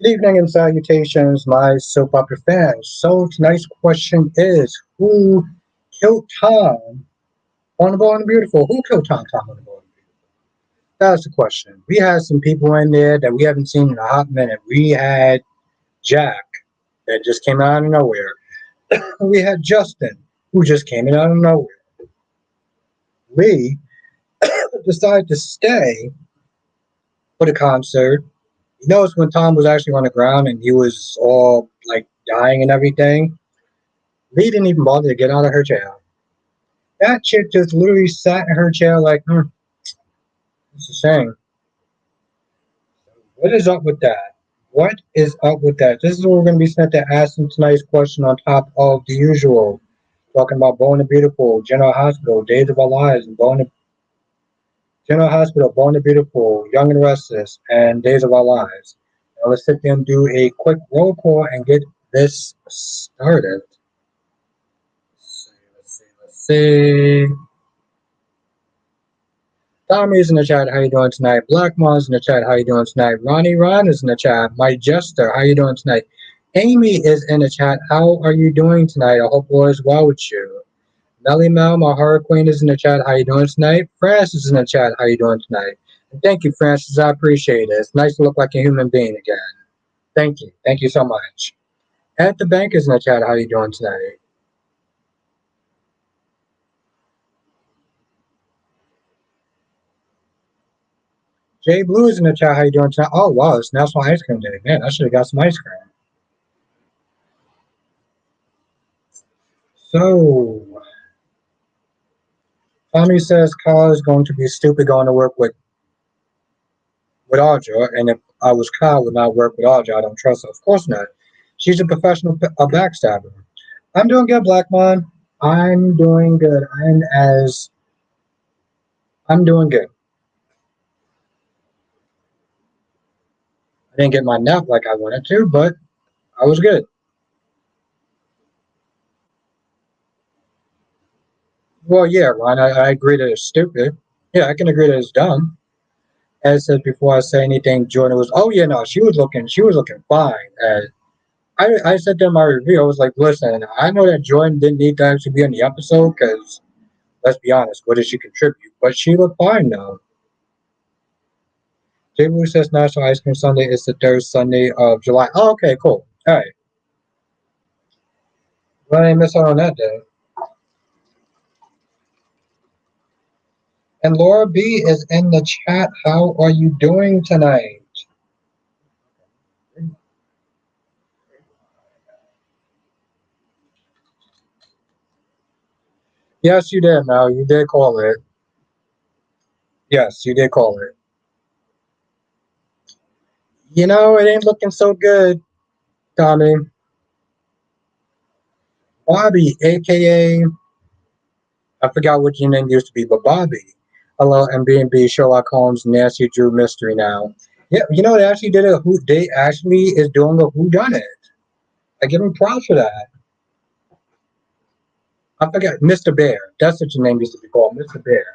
Good evening and salutations, my soap opera fans. So tonight's question is, who killed Tom on the Bold and the Beautiful? Who killed Tom on the Bold and the Beautiful? That's the question. We had some people in there that we haven't seen in a hot minute. We had Jack, that just came out of nowhere. We had Justin, who just came in out of nowhere. Lee decided to stay for the concert. You notice when Tom was actually on the ground and he was all like dying and everything, Lee didn't even bother to get out of her chair. That chick just literally sat in her chair like, it's a shame. What is up with that? What is up with that? This is what we're going to be sent to asking tonight's question on top of the usual. Talking about Born the Beautiful, General Hospital, Days of Our Lives, and General Hospital, Born the Beautiful, Young and Restless, and Days of Our Lives. Now let's sit there and do a quick roll call and get this started. Let's see. Tommy's in the chat. How you doing tonight? Black Mom's in the chat. How you doing tonight? Ronnie Ron is in the chat. Mike Jester. How you doing tonight? Amy is in the chat. How are you doing tonight? I hope all is well with you. Melly Mel, my horror queen, is in the chat. How you doing tonight? Francis is in the chat. How you doing tonight? And thank you, Francis. I appreciate it. It's nice to look like a human being again. Thank you. Thank you so much. At the bank is in the chat. How you doing tonight? Jay Blue is in the chat. How you doing tonight? Oh wow, it's National Ice Cream Day. Man, I should have got some ice cream. So Tommy says Kyle is going to be stupid going to work with Audra, and if I was Kyle, I would not work with Audra. I don't trust her. Of course not. She's a professional backstabber. I'm doing good, Blackmon. I'm doing good. I'm doing good. I didn't get my nap like I wanted to, but I was good. Well, yeah, Ron, I agree that it's stupid. Yeah, I can agree that it's dumb. As said before I say anything, Jordan was, oh yeah, no, she was looking fine. I said that in my review, I was like, listen, I know that Jordan didn't need to actually be on the episode because, let's be honest, what did she contribute? But she looked fine though. Jay Blue says National Ice Cream Sunday is the third Sunday of July. Oh, okay, cool. All right. Well, I didn't miss out on that day. And Laura B is in the chat. How are you doing tonight? Yes, you did, Mel. You did call it. Yes, you did call it. You know, it ain't looking so good, Tommy. Bobby, aka I forgot what your name used to be, but Bobby. Hello, MB&B, Sherlock Holmes, Nancy Drew mystery now. Yeah, you know they actually did a who. They actually is doing a who done it. I give him props for that. I forgot Mr. Bear. That's what your name used to be called, Mr. Bear.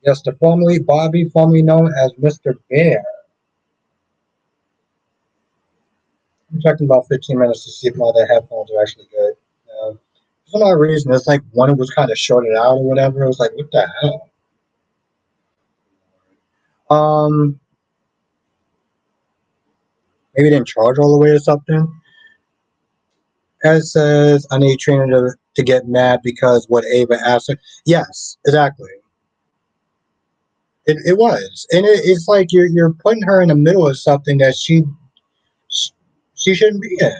Yes, the formerly Bobby, formerly known as Mr. Bear. I'm checking about 15 minutes to see if all the headphones are actually good. For some odd reason, it's like one was kind of shorted out or whatever. It was like, what the hell? Um, Maybe it didn't charge all the way or something. As says, I need Trina to get mad because what Ava asked her. Yes, exactly. It was, and it's like you're putting her in the middle of something that she shouldn't be in.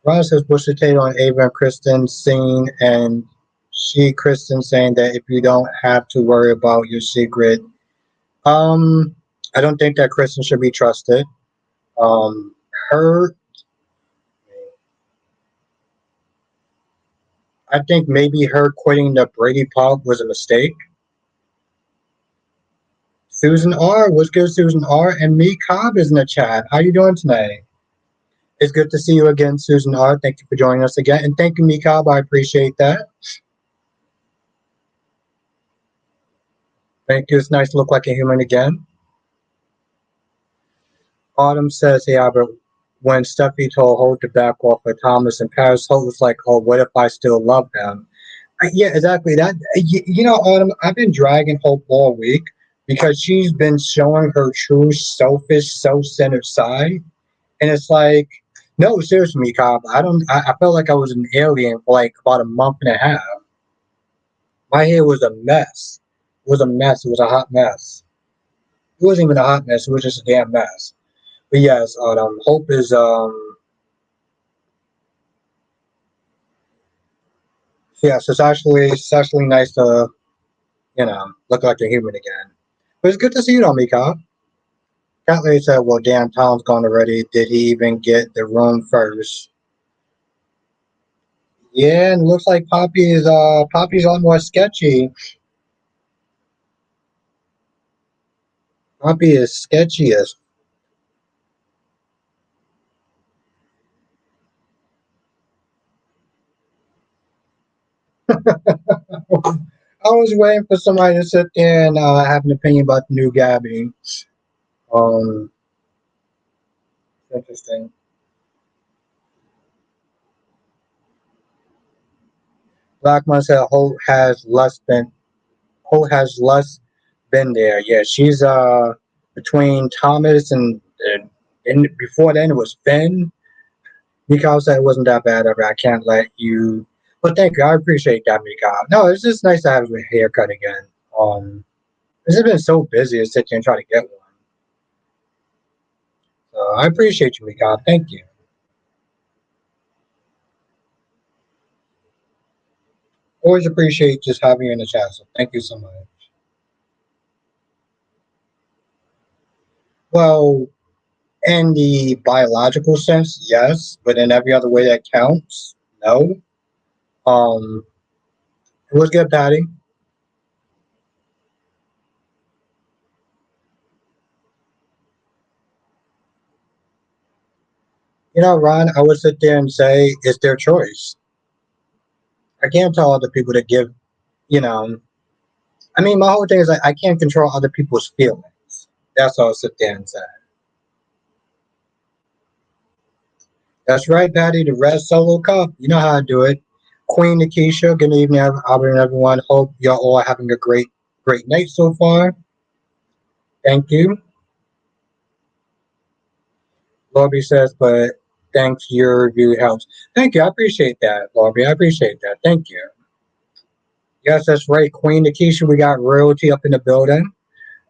Ron says push the potato on Ava and Kristen scene, and Kristen saying that if you don't have to worry about your secret. I don't think that Kristen should be trusted. Um, her, I think maybe her quitting the Brady pub was a mistake. Susan R, what's good, Susan R, and me Cobb is in the chat. How you doing tonight? It's good to see you again, Susan R. Thank you for joining us again, and thank you, me Cobb. I appreciate that. Thank you. It's nice to look like a human again. Autumn says, yeah, but when Steffi told Holt to back off of Thomas and Paris, Holt was like, oh, what if I still love him? Yeah, exactly. Autumn, I've been dragging Hope all week because she's been showing her true selfish, self-centered side, and it's like, no, seriously, Mikab, I felt like I was an alien for like about a month and a half. My hair was a mess. It was a mess. It was a hot mess. It wasn't even a hot mess. It was just a damn mess. But yes, Hope is yes, it's actually nice to look like a human again. But it's good to see you, though, Mikab. Cat lady said, "Well, damn, Tom's gone already. Did he even get the room first?" Yeah, and it looks like Poppy's on more sketchy. Poppy is sketchiest. I was waiting for somebody to sit there and have an opinion about the new Gabby. Um, interesting. Blackman said Holt has less been there. Yeah, she's between Thomas and before then it was Finn. Mikhail said it wasn't that bad ever. I can't let you. But thank you. I appreciate that, Mikhail. No, it's just nice to have a haircut again. This has been so busy to sit here and try to get one. So I appreciate you, Mikhail. Thank you. Always appreciate just having you in the chat. So thank you so much. Well, in the biological sense, yes, but in every other way that counts, no. Um, it was good, Patty. Ron, I would sit there and say it's their choice. I can't tell other people to give, you know, I mean, my whole thing is like I can't control other people's feelings. That's all I'll sit there and say. That's right, Patty, the red solo cup. You know how I do it. Queen Nikisha, good evening, Albert and everyone. Hope y'all all having a great night so far. Thank you. Lobby says, but thanks, your review helps. Thank you. I appreciate that, Lobby. I appreciate that. Thank you. Yes, that's right. Queen Nikisha, we got royalty up in the building.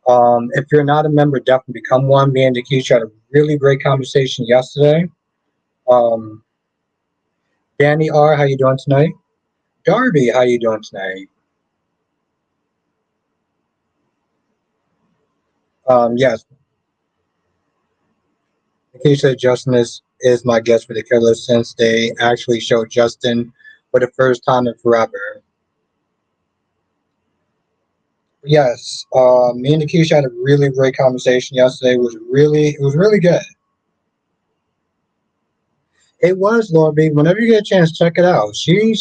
If you're not a member, definitely become one. Me and Nikisha had a really great conversation yesterday. Um, Danny R, how you doing tonight? Darby, how you doing tonight? Yes, Nikisha Justin is my guest for the killer since they actually showed Justin for the first time in forever. Yes, me and Nikisha had a really great conversation yesterday. It was really good. It was, Lord B. Whenever you get a chance, check it out. She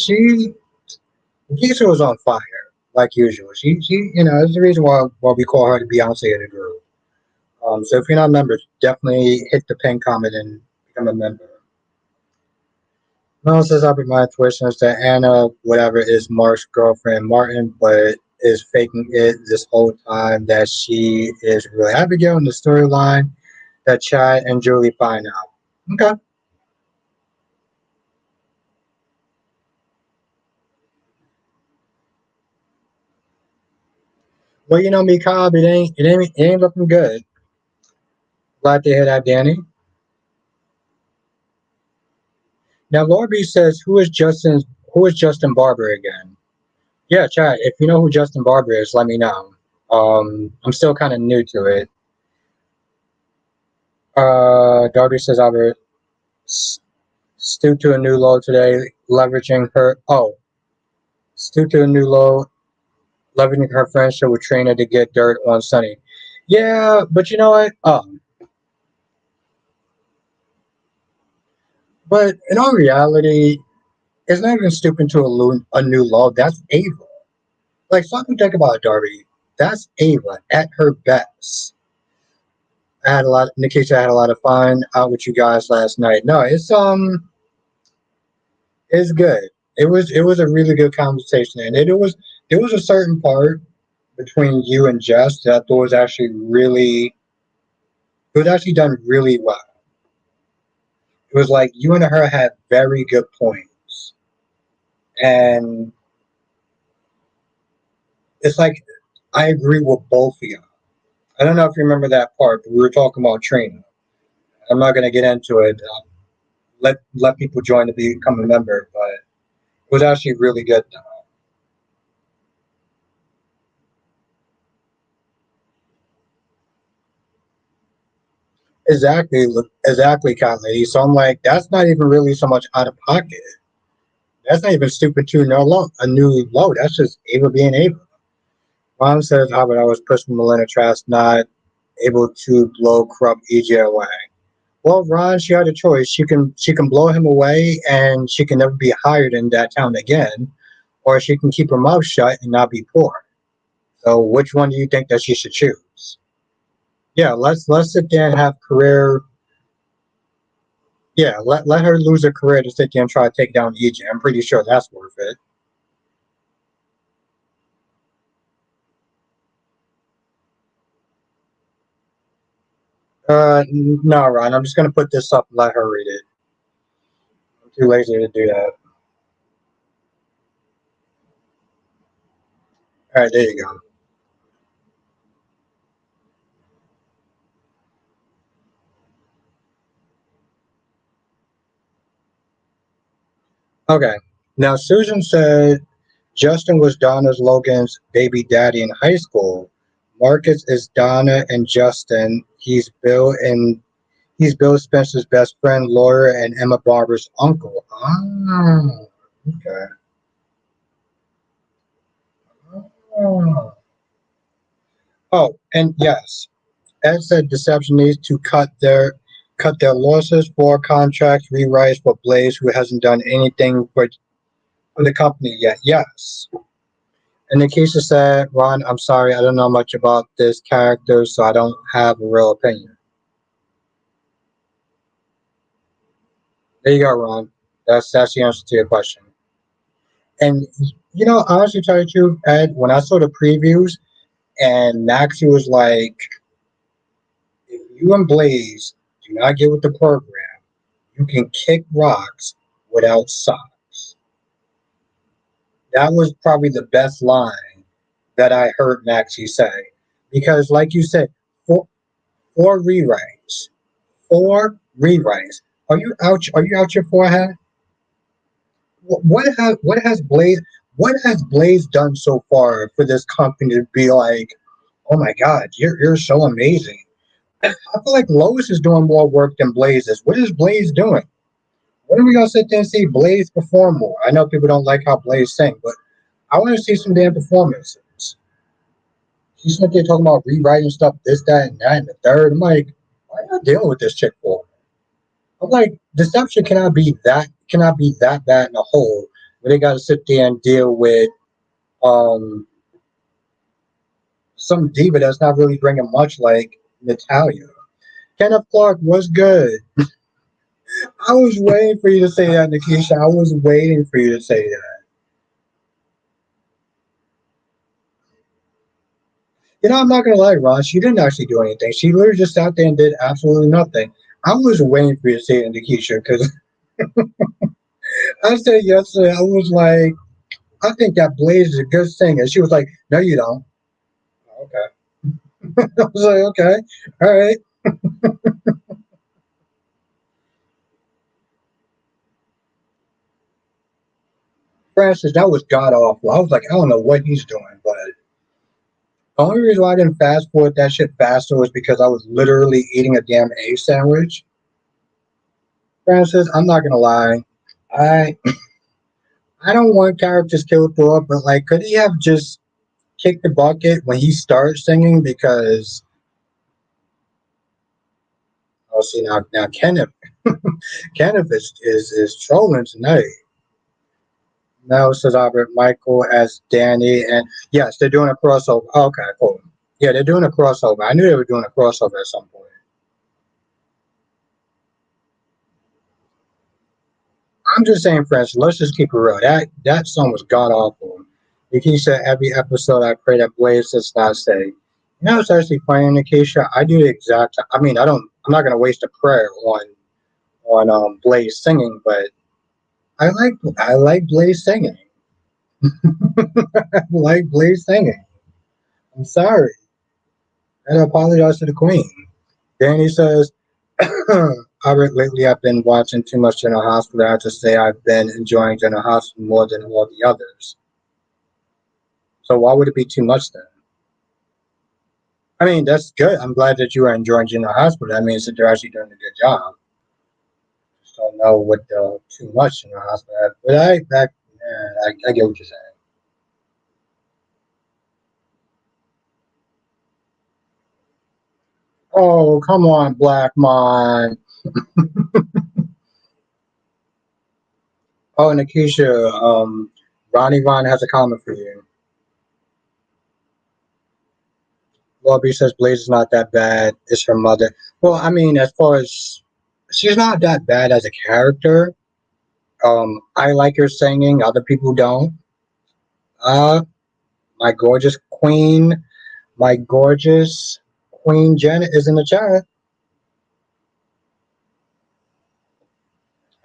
Nikisha was on fire like usual. That's the reason why we call her the Beyonce of the group. So if you're not a member, definitely hit the pin comment and become a member. No one says I'll be my intuition is that Anna, whatever, is Mark's girlfriend Martin, but is faking it this whole time that she is really Abigail in the storyline that Chad and Julie find out. Okay. Well, me, Cobb, it ain't looking good. Glad to hear that, Danny. Now Laura B says, who is Justin Barber again? Yeah, Chad, if you know who Justin Barber is, let me know. I'm still kind of new to it. Darby says Albert stooped to a new low today, leveraging her. Oh, stooped to a new low, leveraging her friendship with Trina to get dirt on Sunny. Yeah, but you know what? But in all reality, it's not even stooping to a new low. That's Ava. Like, stop and think about it, Darby. That's Ava at her best. I had a lot. Nikisha, I had a lot of fun out with you guys last night. No, it's good. It was a really good conversation, and it was there was a certain part between you and Jess that I thought was actually really it was actually done really well. It was like you and her had very good points, and it's like I agree with both of you. I don't know if you remember that part, but we were talking about training. I'm not going to get into it. Let people join to become a member, but it was actually really good. Exactly, exactly, cat lady. So I'm like, that's not even really so much out of pocket. That's not even stupid to no low, a new low. That's just Ava being Ava. Mom says, "How about I was pushed from Melina Trask, not able to blow corrupt EJ away." Well, Ron, she had a choice. She can blow him away, and she can never be hired in that town again, or she can keep her mouth shut and not be poor. So, which one do you think that she should choose? Yeah, let's sit there and have career. Yeah, let her lose her career to sit there and try to take down EJ. I'm pretty sure that's worth it. No, Ron. I'm just gonna put this up and let her read it. I'm too lazy to do that. All right, there you go. Okay. Now Susan said Justin was Donna's Logan's baby daddy in high school. Marcus is Donna and Justin. He's Bill Spencer's best friend, lawyer, and Emma Barber's uncle. Ah, okay. Oh, oh, and yes, Ed said Deception needs to cut their losses for contracts, rewrites for Blaze, who hasn't done anything for the company yet. Yes. And Nikisha said, Ron, I'm sorry, I don't know much about this character, so I don't have a real opinion. There you go, Ron. That's the answer to your question. And honestly, tell you the truth, Ed, when I saw the previews and Maxie was like, if you and Blaze do not get with the program, you can kick rocks without socks. That was probably the best line that I heard Maxie say. Because like you said, four, four rewrites. Four rewrites. Are you out your forehead? What has Blaze done so far for this company to be like, oh my God, you're so amazing? I feel like Lois is doing more work than Blaze is. What is Blaze doing? When are we gonna sit there and see Blaze perform more? I know people don't like how Blaze sing, but I want to see some damn performances. She's sitting there talking about rewriting stuff, this, that, and that, and the third. I'm like, why are you dealing with this chick for? I'm like, Deception cannot be that bad in a whole where they got to sit there and deal with um some diva that's not really bringing much like Natalia. Kenneth Clark was good. I was waiting for you to say that, Nikisha. I was waiting for you to say that. I'm not gonna lie, Ron. She didn't actually do anything. She literally just sat there and did absolutely nothing. I was waiting for you to say it, Nikisha, because I said yesterday, I was like, I think that Blaze is a good singer. She was like, no, you don't. Okay. I was like, okay, all right. Francis, that was god awful. I was like, I don't know what he's doing, but the only reason why I didn't fast forward that shit faster was because I was literally eating a damn egg sandwich. Francis, I'm not gonna lie. I I don't want characters killed for it, but like, could he have just kicked the bucket when he started singing? Because oh, see now Kenneth is trolling tonight. Now says Albert Michael as Danny, and yes, they're doing a crossover. Okay, cool. Yeah, they're doing a crossover. I knew they were doing a crossover at some point. I'm just saying, friends, let's just keep it real. That song was god awful. Nikki said every episode I pray that Blaze does not say. You know, it's actually funny, Nikisha. I do the exact. I mean, I don't. I'm not gonna waste a prayer on Blaze singing, but I like Blaze singing. I like Blaze singing. I'm sorry. And I apologize to the Queen. Danny says, Albert, lately I've been watching too much General Hospital. I have to say I've been enjoying General Hospital more than all the others. So why would it be too much then? I mean, that's good. I'm glad that you are enjoying General Hospital. That means that they're actually doing a good job. Just don't know what too much General Hospital. But I get what you're saying. Oh, come on, Black Mon. Oh, Nikisha, Ronnie Ron has a comment for you. Lobby says Blaze is not that bad. It's her mother. Well, I mean, as far as she's not that bad as a character. I like her singing. Other people don't. Uh, my gorgeous queen, my gorgeous Queen Janet is in the chat.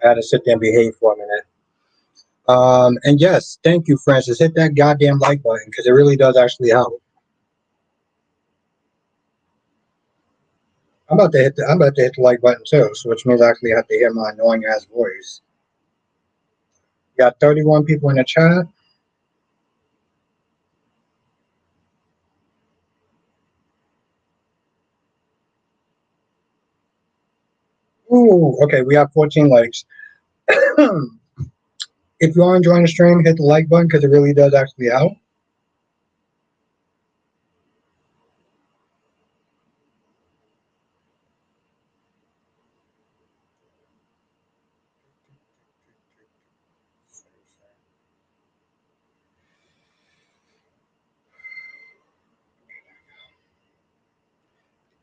I had to sit there and behave for a minute. And yes, thank you, Francis. Hit that goddamn like button because it really does actually help. I'm about to hit the like button too, so which means I actually have to hear my annoying ass voice. We got 31 people in the chat. Ooh, okay, we have 14 likes. If you are enjoying the stream, hit the like button because it really does actually help.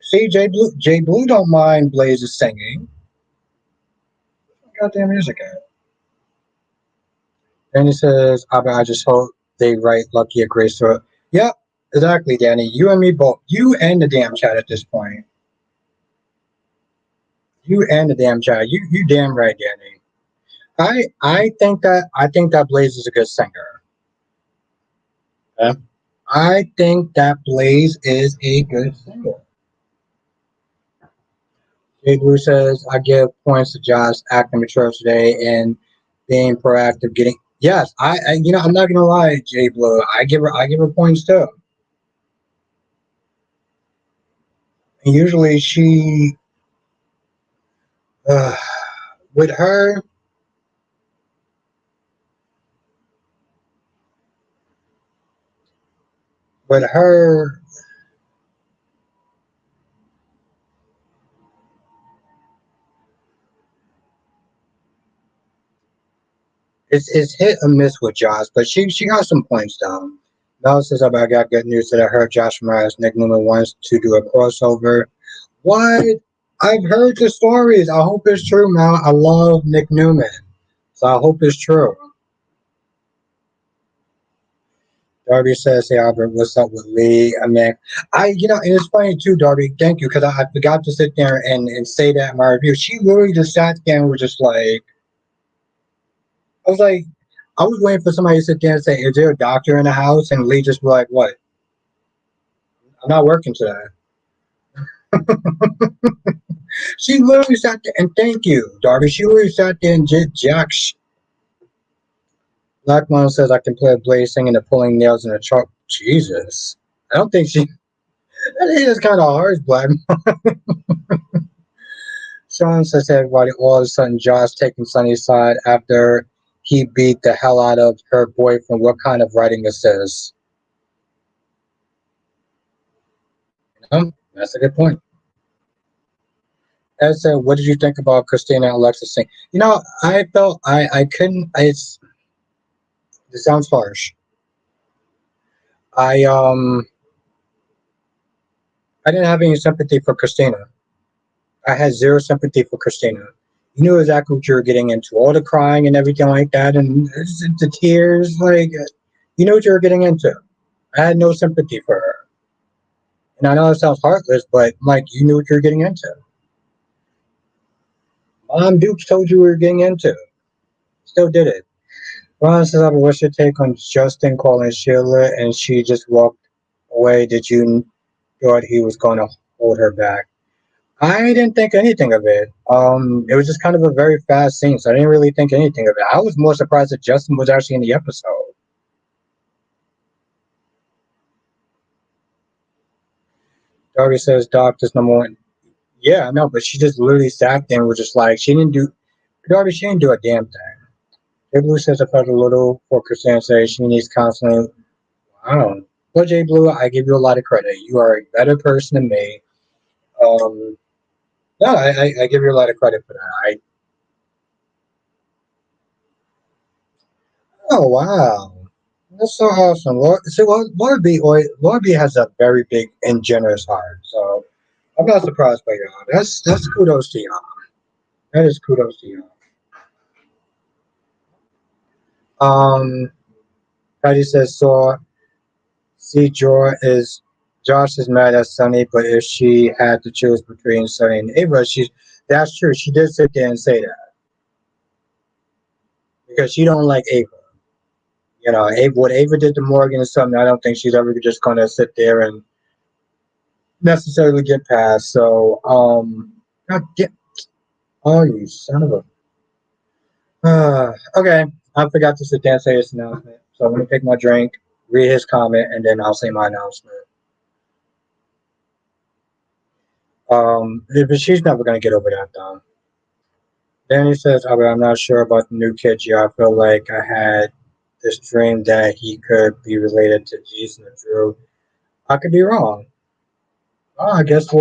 See, J Blue don't mind Blaze's singing. Goddamn music at. And he says, I just hope they write Lucky a Grace to it. Yep, exactly, Danny. You and me both. You and the damn chat at this point. You and the damn chat. You damn right, Danny. I think that Blaze is a good singer. Yeah? I think that Blaze is a good singer. Jay Blue says, I give points to Josh acting mature today and being proactive, getting. Yes, I'm not gonna lie, Jay Blue. I give her points too. And usually uh, with her, with her, it's hit or miss with Josh, but she got some points down. Mel says, I got good news that I heard Josh Mraz, Nick Newman wants to do a crossover. What? I've heard the stories. I hope it's true, Mel. I love Nick Newman, so I hope it's true. Darby says, "Hey Albert, what's up with Lee?" I mean, and it's funny too, Darby. Thank you, because I forgot to sit there and say that in my review. She literally just sat there and was just like, I was like, I was waiting for somebody to sit there and say, "Is there a doctor in the house?" And Lee just be like, "What? I'm not working today." She literally sat there and thank you, Darby. She literally sat there and did jack. Black Mom says, "I can play a Blaze singing and pulling nails in a chalk." Jesus, I don't think she. That is kind of harsh, Black. Sean says to everybody, all of a sudden, Josh taking Sunny's side after he beat the hell out of her boyfriend. What kind of writing is this? That's a good point. Ed said, what did you think about Christina and Alexis sing? I felt I couldn't. It sounds harsh. I um I didn't have any sympathy for Christina. I had zero sympathy for Christina. You knew exactly what you were getting into, all the crying and everything like that, and the tears. Like you knew what you were getting into. I had no sympathy for her, and I know it sounds heartless, but like you knew what you were getting into. Mom Dukes told you what you were getting into. Still did it. Ron says, "What's your take on Justin calling Sheila and she just walked away? Did you thought he was going to hold her back?" I didn't think anything of it. It was just kind of a very fast scene, so I didn't really think anything of it. I was more surprised that Justin was actually in the episode. Darby says, "Doctor's number one." Yeah, I know, but she just literally sat there and was just like, she didn't do, Darby, she didn't do a damn thing. Jay Blue says, "I felt a little for Christina say she needs counseling." Wow. Well, Jay Blue, I give you a lot of credit. You are a better person than me. Um, no, I give you a lot of credit for that. Oh, wow. That's so awesome. Lord B has a very big and generous heart. So I'm not surprised by y'all. That's kudos to y'all. That is kudos to y'all. Um, Patty says, so see, Josh is mad at Sunny, but if she had to choose between Sunny and Ava, that's true. She did sit there and say that because she don't like Ava. You know, what Ava did to Morgan is something I don't think she's ever just gonna sit there and necessarily get past. So, God damn, oh, you son of a. Okay, I forgot to sit there and say this announcement. So I'm gonna take my drink, read his comment, and then I'll say my announcement. But she's never gonna get over that though. Danny says, "Oh, but I'm not sure about the new kid here. I feel like I had this dream that he could be related to Jason or Drew. I could be wrong. Oh, I guess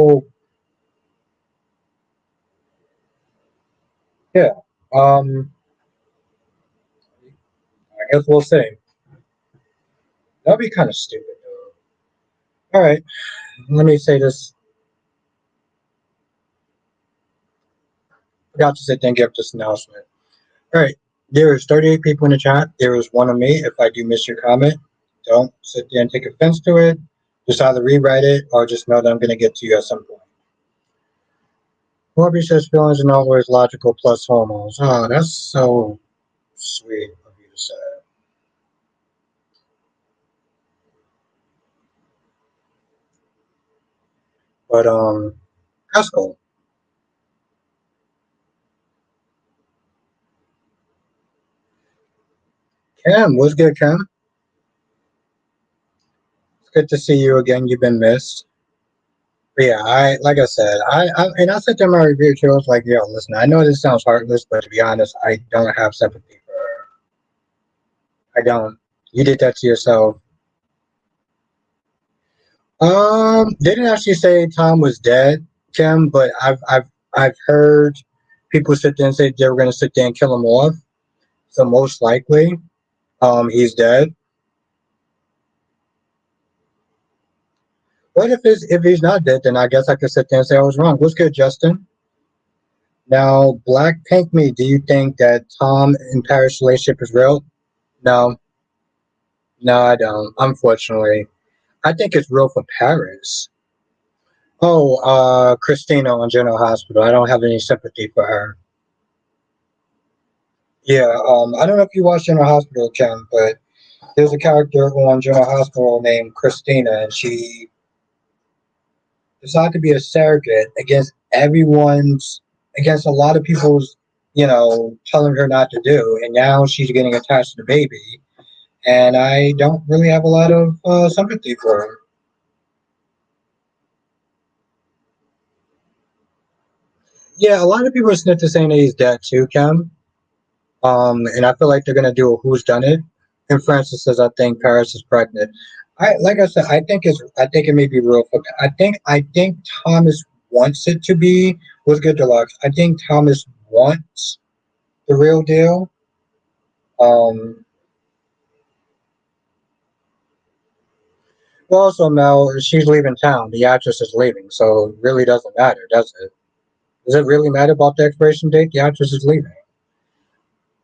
yeah. Um, I guess we'll see. That'd be kind of stupid though. All right, let me say this. Forgot to say thank you for this announcement. All right, there is 38 people in the chat. There is one of me. If I do miss your comment, don't sit there and take offense to it. Just either rewrite it or just know that I'm going to get to you at some point. Morby says feelings are not always logical plus hormones. Oh, that's so sweet of you to say. But that's cool. Cam, what's good, Cam? It's good to see you again. You've been missed. But yeah, I like I said, I said to my review too. I was like, yo, listen, I know this sounds heartless, but to be honest, I don't have sympathy for her. I don't. You did that to yourself. They didn't actually say Tom was dead, Kim, but I've heard people sit there and say they were gonna sit there and kill him off. So most likely, he's dead. But if he's not dead, then I guess I could sit there and say I was wrong. What's good, Justin? Now, Black Pink Me, do you think that Tom and Paris relationship is real? No, no, I don't. Unfortunately, I think it's real for Paris. Oh, Christina on General Hospital. I don't have any sympathy for her. Yeah, I don't know if you watched General Hospital, Kim, but there's a character on General Hospital named Christina, and she decided to be a surrogate against a lot of people's, telling her not to do, and now she's getting attached to the baby, and I don't really have a lot of sympathy for her. Yeah, a lot of people are snitching saying that he's dead too, Kim. And I feel like they're gonna do a who's done it. And Francis says, "I think Paris is pregnant." Like I said, I think it may be real. I think Thomas wants it to be. What's good, Deluxe? I think Thomas wants the real deal. Um, well, also Mel, she's leaving town. The actress is leaving, so it really doesn't matter, does it? Does it really matter about the expiration date? The actress is leaving.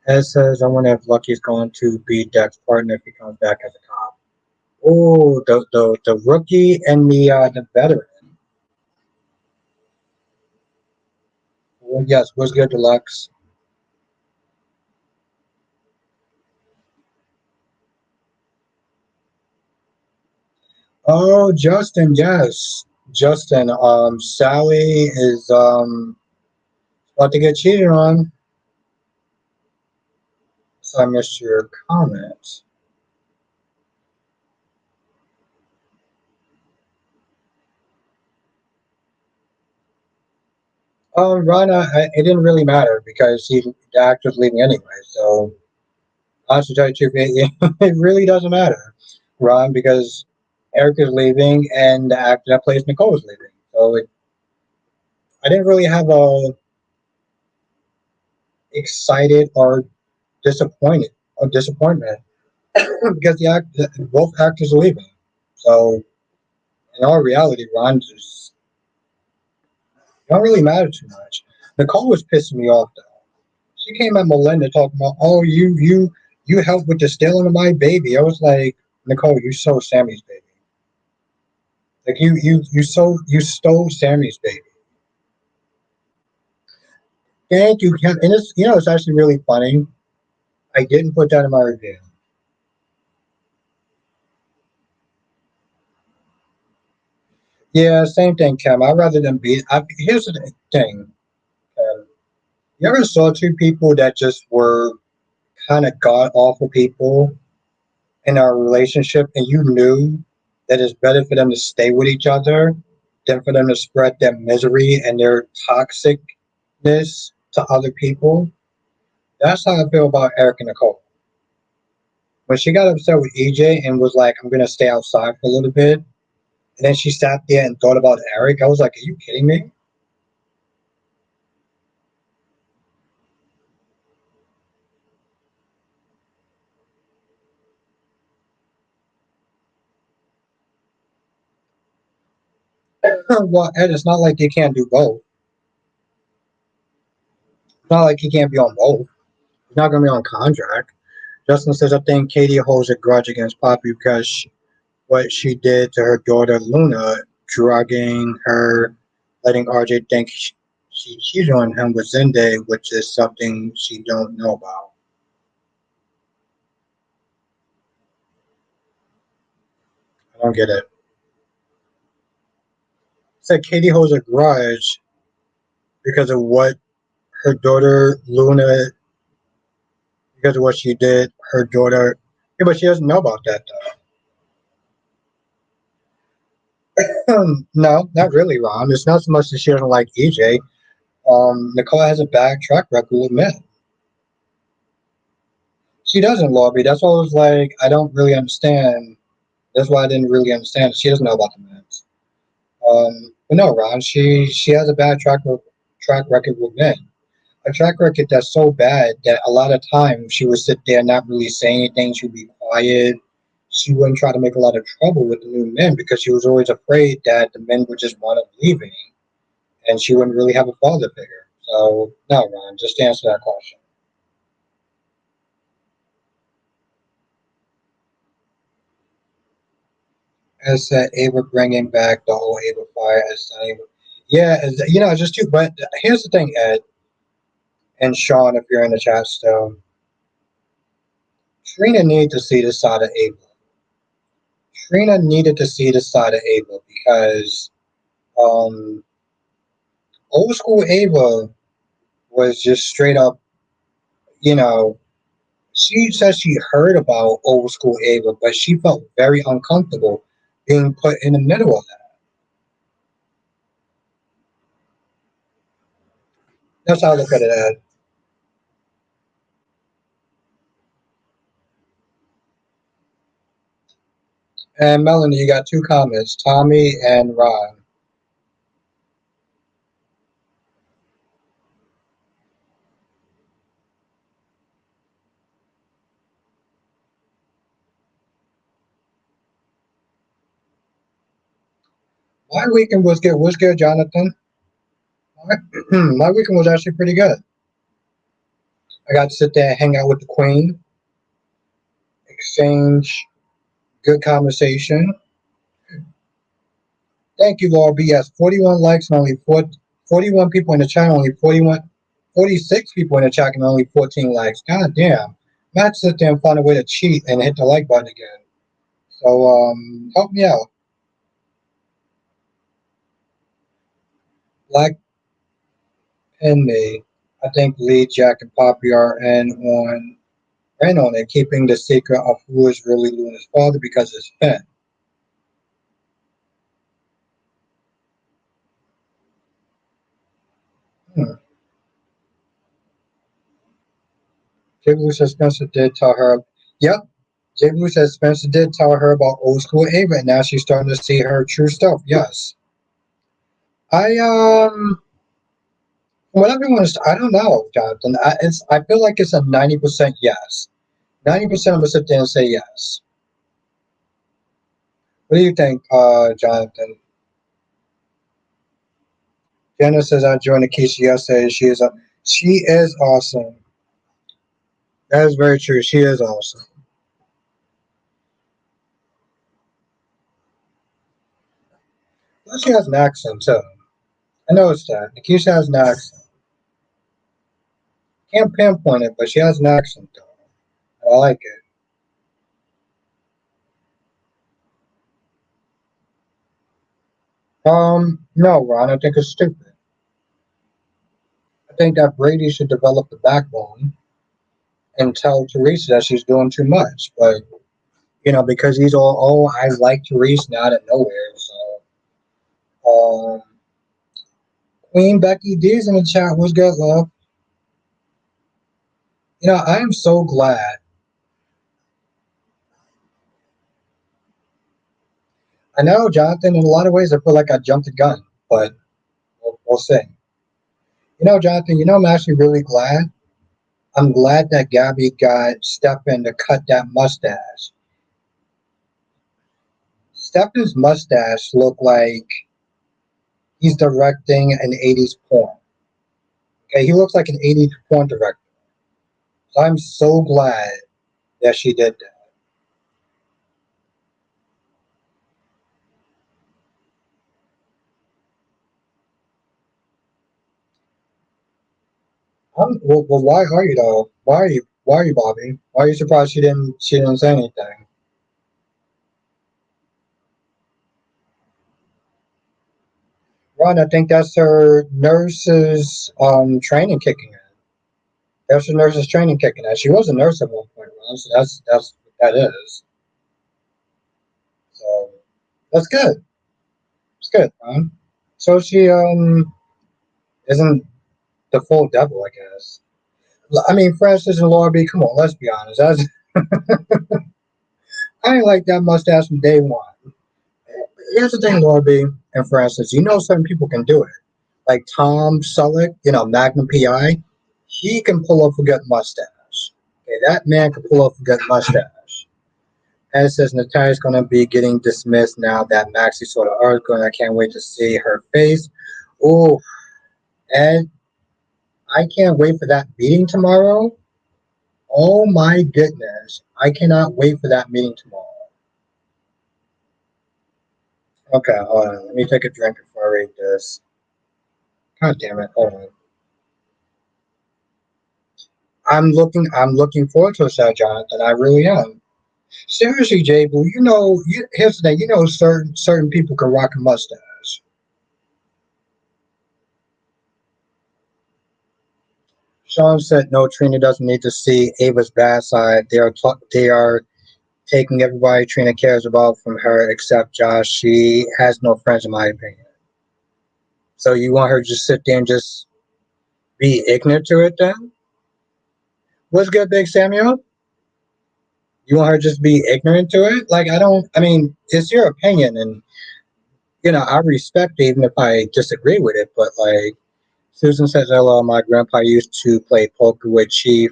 Ed says, I wonder if Lucky's going to be Deck's partner if he comes back as a cop. Oh, the rookie and the veteran. Well, yes, what's good, Deluxe? Oh, Justin, yes. Justin, Sally is about to get cheated on. So I missed your comment. Rana, it didn't really matter because the actor's leaving anyway. So honestly, to tell you the truth, it really doesn't matter, Ron, because Eric is leaving and the actor that plays Nicole is leaving. So I didn't really have a excited or disappointed or disappointment because both actors are leaving. So in all reality, Ron just don't really matter too much. Nicole was pissing me off though. She came at Melinda talking about, oh, you helped with the stealing of my baby. I was like, Nicole, you stole Sammy's baby. Like you stole Sammy's baby. Thank you, Ken. And it's actually really funny. I didn't put that in my review. Yeah, same thing, Kim. I'd rather than be. Here's the thing. You ever saw two people that just were kind of god awful people in our relationship, and you knew that it's better for them to stay with each other than for them to spread their misery and their toxicness to other people? That's how I feel about Eric and Nicole. When she got upset with EJ and was like, I'm going to stay outside for a little bit, and then she sat there and thought about Eric, I was like, are you kidding me? Well, Ed, it's not like they can't do both. It's not like he can't be on both. He's not going to be on contract. Justin says, I think Katie holds a grudge against Poppy because what she did to her daughter Luna, drugging her, letting RJ think she cheated on him with Zende, which is something she don't know about. I don't get it. Said Katie holds a grudge because of what her daughter Luna, because of what she did, her daughter. Yeah, but she doesn't know about that though. No, not really, Ron. It's not so much that she doesn't like EJ. Nicole has a bad track record with men. She doesn't, Lobby. That's why I was like, I don't really understand. That's why I didn't really understand. She doesn't know about the meds. But no, Ron, she has a bad track record with men. A track record that's so bad that a lot of times she would sit there and not really say anything. She'd be quiet. She wouldn't try to make a lot of trouble with the new men because she was always afraid that the men would just want her leaving, and she wouldn't really have a father figure. So no, Ron, just to answer that question. As said, Ava bringing back the whole Ava fire as Ava. Yeah, just too. But here's the thing, Ed and Sean, if you're in the chat still, Trina needed to see the side of Ava. Trina needed to see the side of Ava because um, old school Ava was just straight up, you know, she said she heard about old school Ava, but she felt very uncomfortable being put in the middle of that. That's how I look at it, Ed. And Melanie, you got two comments, Tommy and Ron. My weekend was good. Was good, Jonathan. My weekend was actually pretty good. I got to sit there and hang out with the queen, exchange good conversation. Thank you, Laura B. Yes, 41 likes and only 41 people in the chat, only 46 people in the chat and only 14 likes. God damn. Matt sit there and find a way to cheat and hit the like button again. So, help me out. Black and me, I think Lee, Jack, and Poppy are in on it, keeping the secret of who is really Luna's father because it's Finn. Hmm. J. Blue says Spencer did tell her. Yep, J. Blue says Spencer did tell her about old school Ava, and now she's starting to see her true self. Yes. I what everyone is, I don't know, Jonathan. I feel like it's a 90% yes. 90% of us sit there and say yes. What do you think, Jonathan? Jenna says I joined the Keisha yesterday. She is awesome. That is very true. She is awesome. Plus, she has an accent too. I noticed that. Keisha has an accent. Can't pinpoint it, but she has an accent though. I like it. No, Ron. I think it's stupid. I think that Brady should develop the backbone and tell Teresa that she's doing too much. But because he's all, oh, I like Teresa out of nowhere. So, Queen Becky D's in the chat was good, love. I am so glad. I know, Jonathan. In a lot of ways, I feel like I jumped the gun, but we'll see. Jonathan. I'm actually really glad. I'm glad that Gabby got Stefan to cut that mustache. Stefan's mustache looked like he's directing an 80s porn. Okay, he looks like an 80s porn director. So I'm so glad that she did that. Well, why are you though? Why are you, Bobby? Why are you surprised she didn't say anything? Ron, I think that's her nurse's training kicking in. That's her nurse's training kicking in. She was a nurse at one point, Ron. So that's what that is. So that's good. It's good, Ron. So she isn't the full devil, I guess. I mean, Francis and Laura B. Come on, let's be honest. I ain't like that mustache from day one. Here's the thing, Laura B. and Francis. Certain people can do it. Like Tom Selleck, Magnum PI. He can pull off a good mustache. Okay, that man can pull off a good mustache. And it says Natalia's going to be getting dismissed now that Maxie saw the article, and I can't wait to see her face. Oh, and I can't wait for that meeting tomorrow. Oh my goodness. I cannot wait for that meeting tomorrow. Okay, hold on. Let me take a drink before I read this. God damn it. Hold on. I'm looking forward to it, Jonathan. I really am. Seriously, Jay Blue, here's the thing, certain people can rock a mustache. Sean said no, Trina doesn't need to see Ava's bad side. They are taking everybody Trina cares about from her except Josh. She has no friends in my opinion. So you want her to just sit there and just be ignorant to it then? What's good, Big Samuel? You want her to just be ignorant to it? Like I mean, it's your opinion and I respect it even if I disagree with it, but like Susan says hello, my grandpa used to play poker with Chief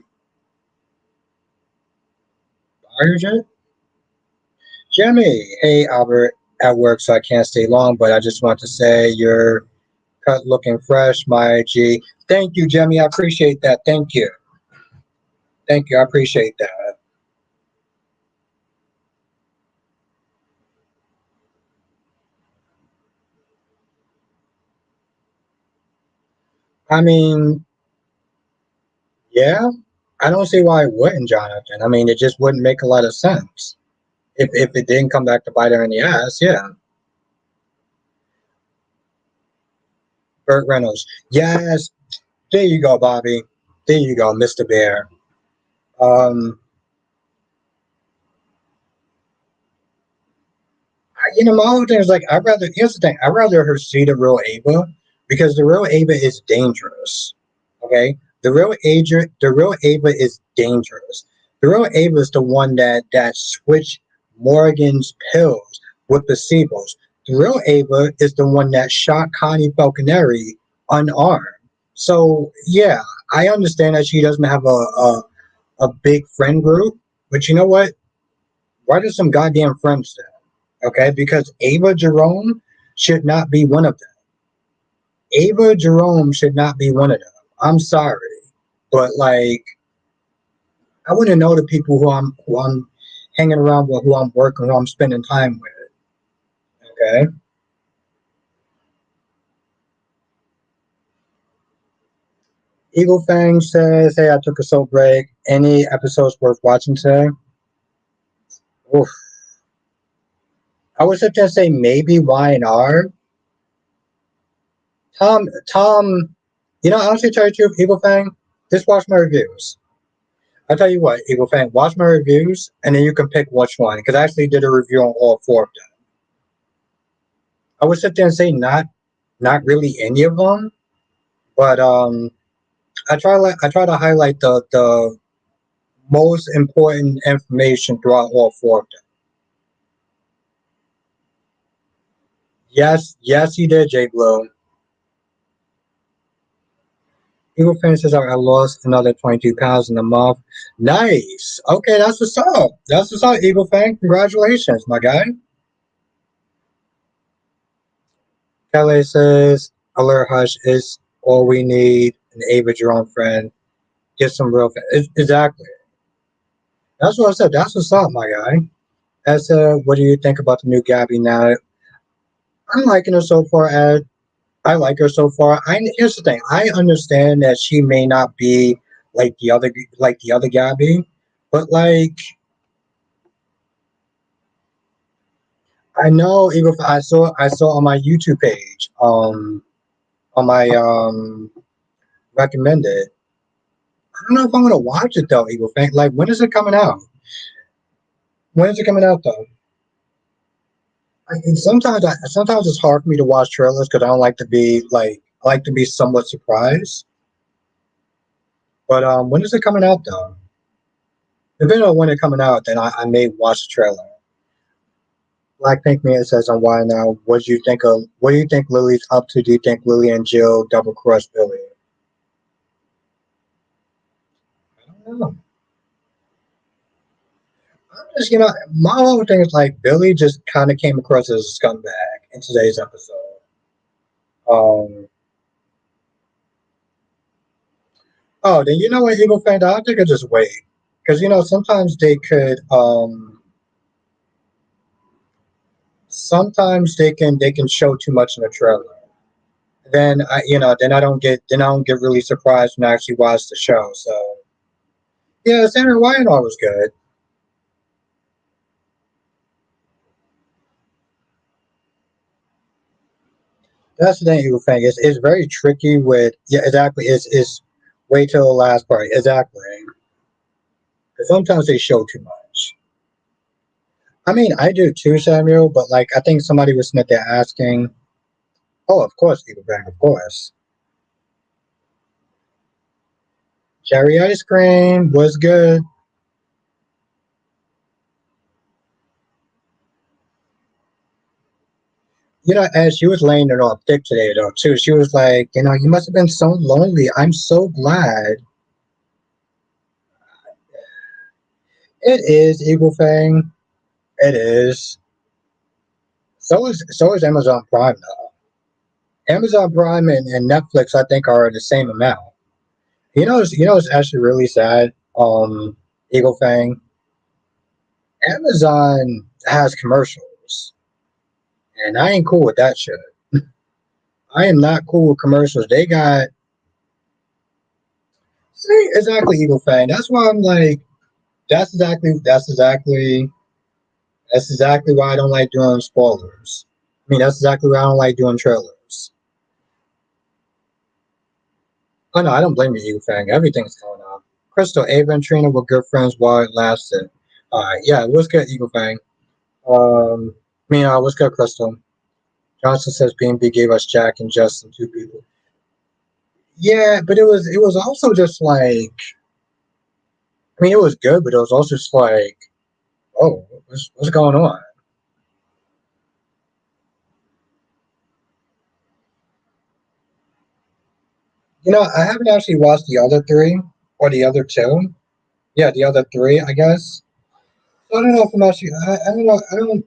Barger. Jimmy, hey Albert, at work so I can't stay long, but I just want to say your cut looking fresh, my G. Thank you, Jemmy. I appreciate that. Thank you. Thank you. I appreciate that. I mean, yeah, I don't see why it wouldn't, Jonathan. I mean, it just wouldn't make a lot of sense if it didn't come back to bite her in the ass. Yeah, Burt Reynolds. Yes, there you go, Bobby. There you go, Mr. Bear. Um, my whole thing is like, I'd rather. Here's the thing: I'd rather her see the real Ava because the real Ava is dangerous. Okay, the real Ava is dangerous. The real Ava is the one that switched Morgan's pills with placebos. The real Ava is the one that shot Connie Falconeri unarmed. So yeah, I understand that she doesn't have a big friend group, but you know what? Write her some goddamn friends then, okay? Because Ava Jerome should not be one of them. Ava Jerome should not be one of them. I'm sorry, but like I wouldn't know the people who I'm hanging around with, who I'm working, who I'm spending time with. Okay. Eagle Fang says, "Hey, I took a soul break. Any episodes worth watching today?" Oof. I would sit there and say maybe Y and R. Tom. Honestly, tell you the truth, Eagle Fang, just watch my reviews. I'll tell you what, Eagle Fang, watch my reviews, and then you can pick which one. Because I actually did a review on all four of them. I would sit there and say not really any of them, but I try to highlight the most important information throughout all four of them. Yes, he did, Jay Blue. Eagle fan says I lost another 22 pounds in a month. Nice. Okay, that's what's up. That's what's up, Eagle fan. Congratulations, my guy. Kelly says alert hush is all we need. An Ava Jerome friend. Get some real. Exactly. That's what I said. That's what's up, my guy. As what do you think about the new Gabby now? I'm liking her so far, Ed. I like her so far. Here's the thing. I understand that she may not be like the other Gabby, but like I know even if I saw on my YouTube page, on my recommended. I don't know if I'm gonna watch it though, Eagle Fang. Like when is it coming out? When is it coming out though? Sometimes it's hard for me to watch trailers because I don't like to be like I like to be somewhat surprised. But when is it coming out though? Depending on when it's coming out, then I may watch the trailer. Black Pink Man says on why now. What do you think Lily's up to? Do you think Lily and Jill double cross Billy? I don't know. My whole thing is like Billy just kind of came across as a scumbag in today's episode. Um. Oh, then you know what, Eagle fan? I think I just wait because sometimes they can show too much in a trailer. Then I don't get really surprised when I actually watch the show. So yeah, Sandra Wynor was good. That's the thing, Eagle fan. It's very tricky with yeah, exactly. It's wait till the last part. Exactly. 'Cause sometimes they show too much. I mean, I do too, Samuel. But like, I think somebody was sitting there asking. Oh, of course, Eagle fan. Of course. Cherry ice cream was good. As she was laying it off thick today, though, too, she was like, you must have been so lonely. I'm so glad. It is, Eagle Fang. It is. So is Amazon Prime, though. Amazon Prime and Netflix, I think, are the same amount. It's actually really sad. Eagle Fang. Amazon has commercials, and I ain't cool with that shit. I am not cool with commercials. They got see exactly Eagle Fang. That's why I'm like, that's exactly why I don't like doing spoilers. I mean, that's exactly why I don't like doing trailers. Oh no, I don't blame you, Eagle Fang. Everything's going on. Crystal, Ava and Trina were good friends while it lasted. Yeah, what's good, Eagle Fang? What's good, Crystal? Johnson says B&B gave us Jack and Justin, two people. Yeah, but it was also just like it was good, but it was also just like, oh, what's going on? I haven't actually watched the other three or the other two. Yeah, the other three, I guess. So I don't know if I'm actually. I don't know.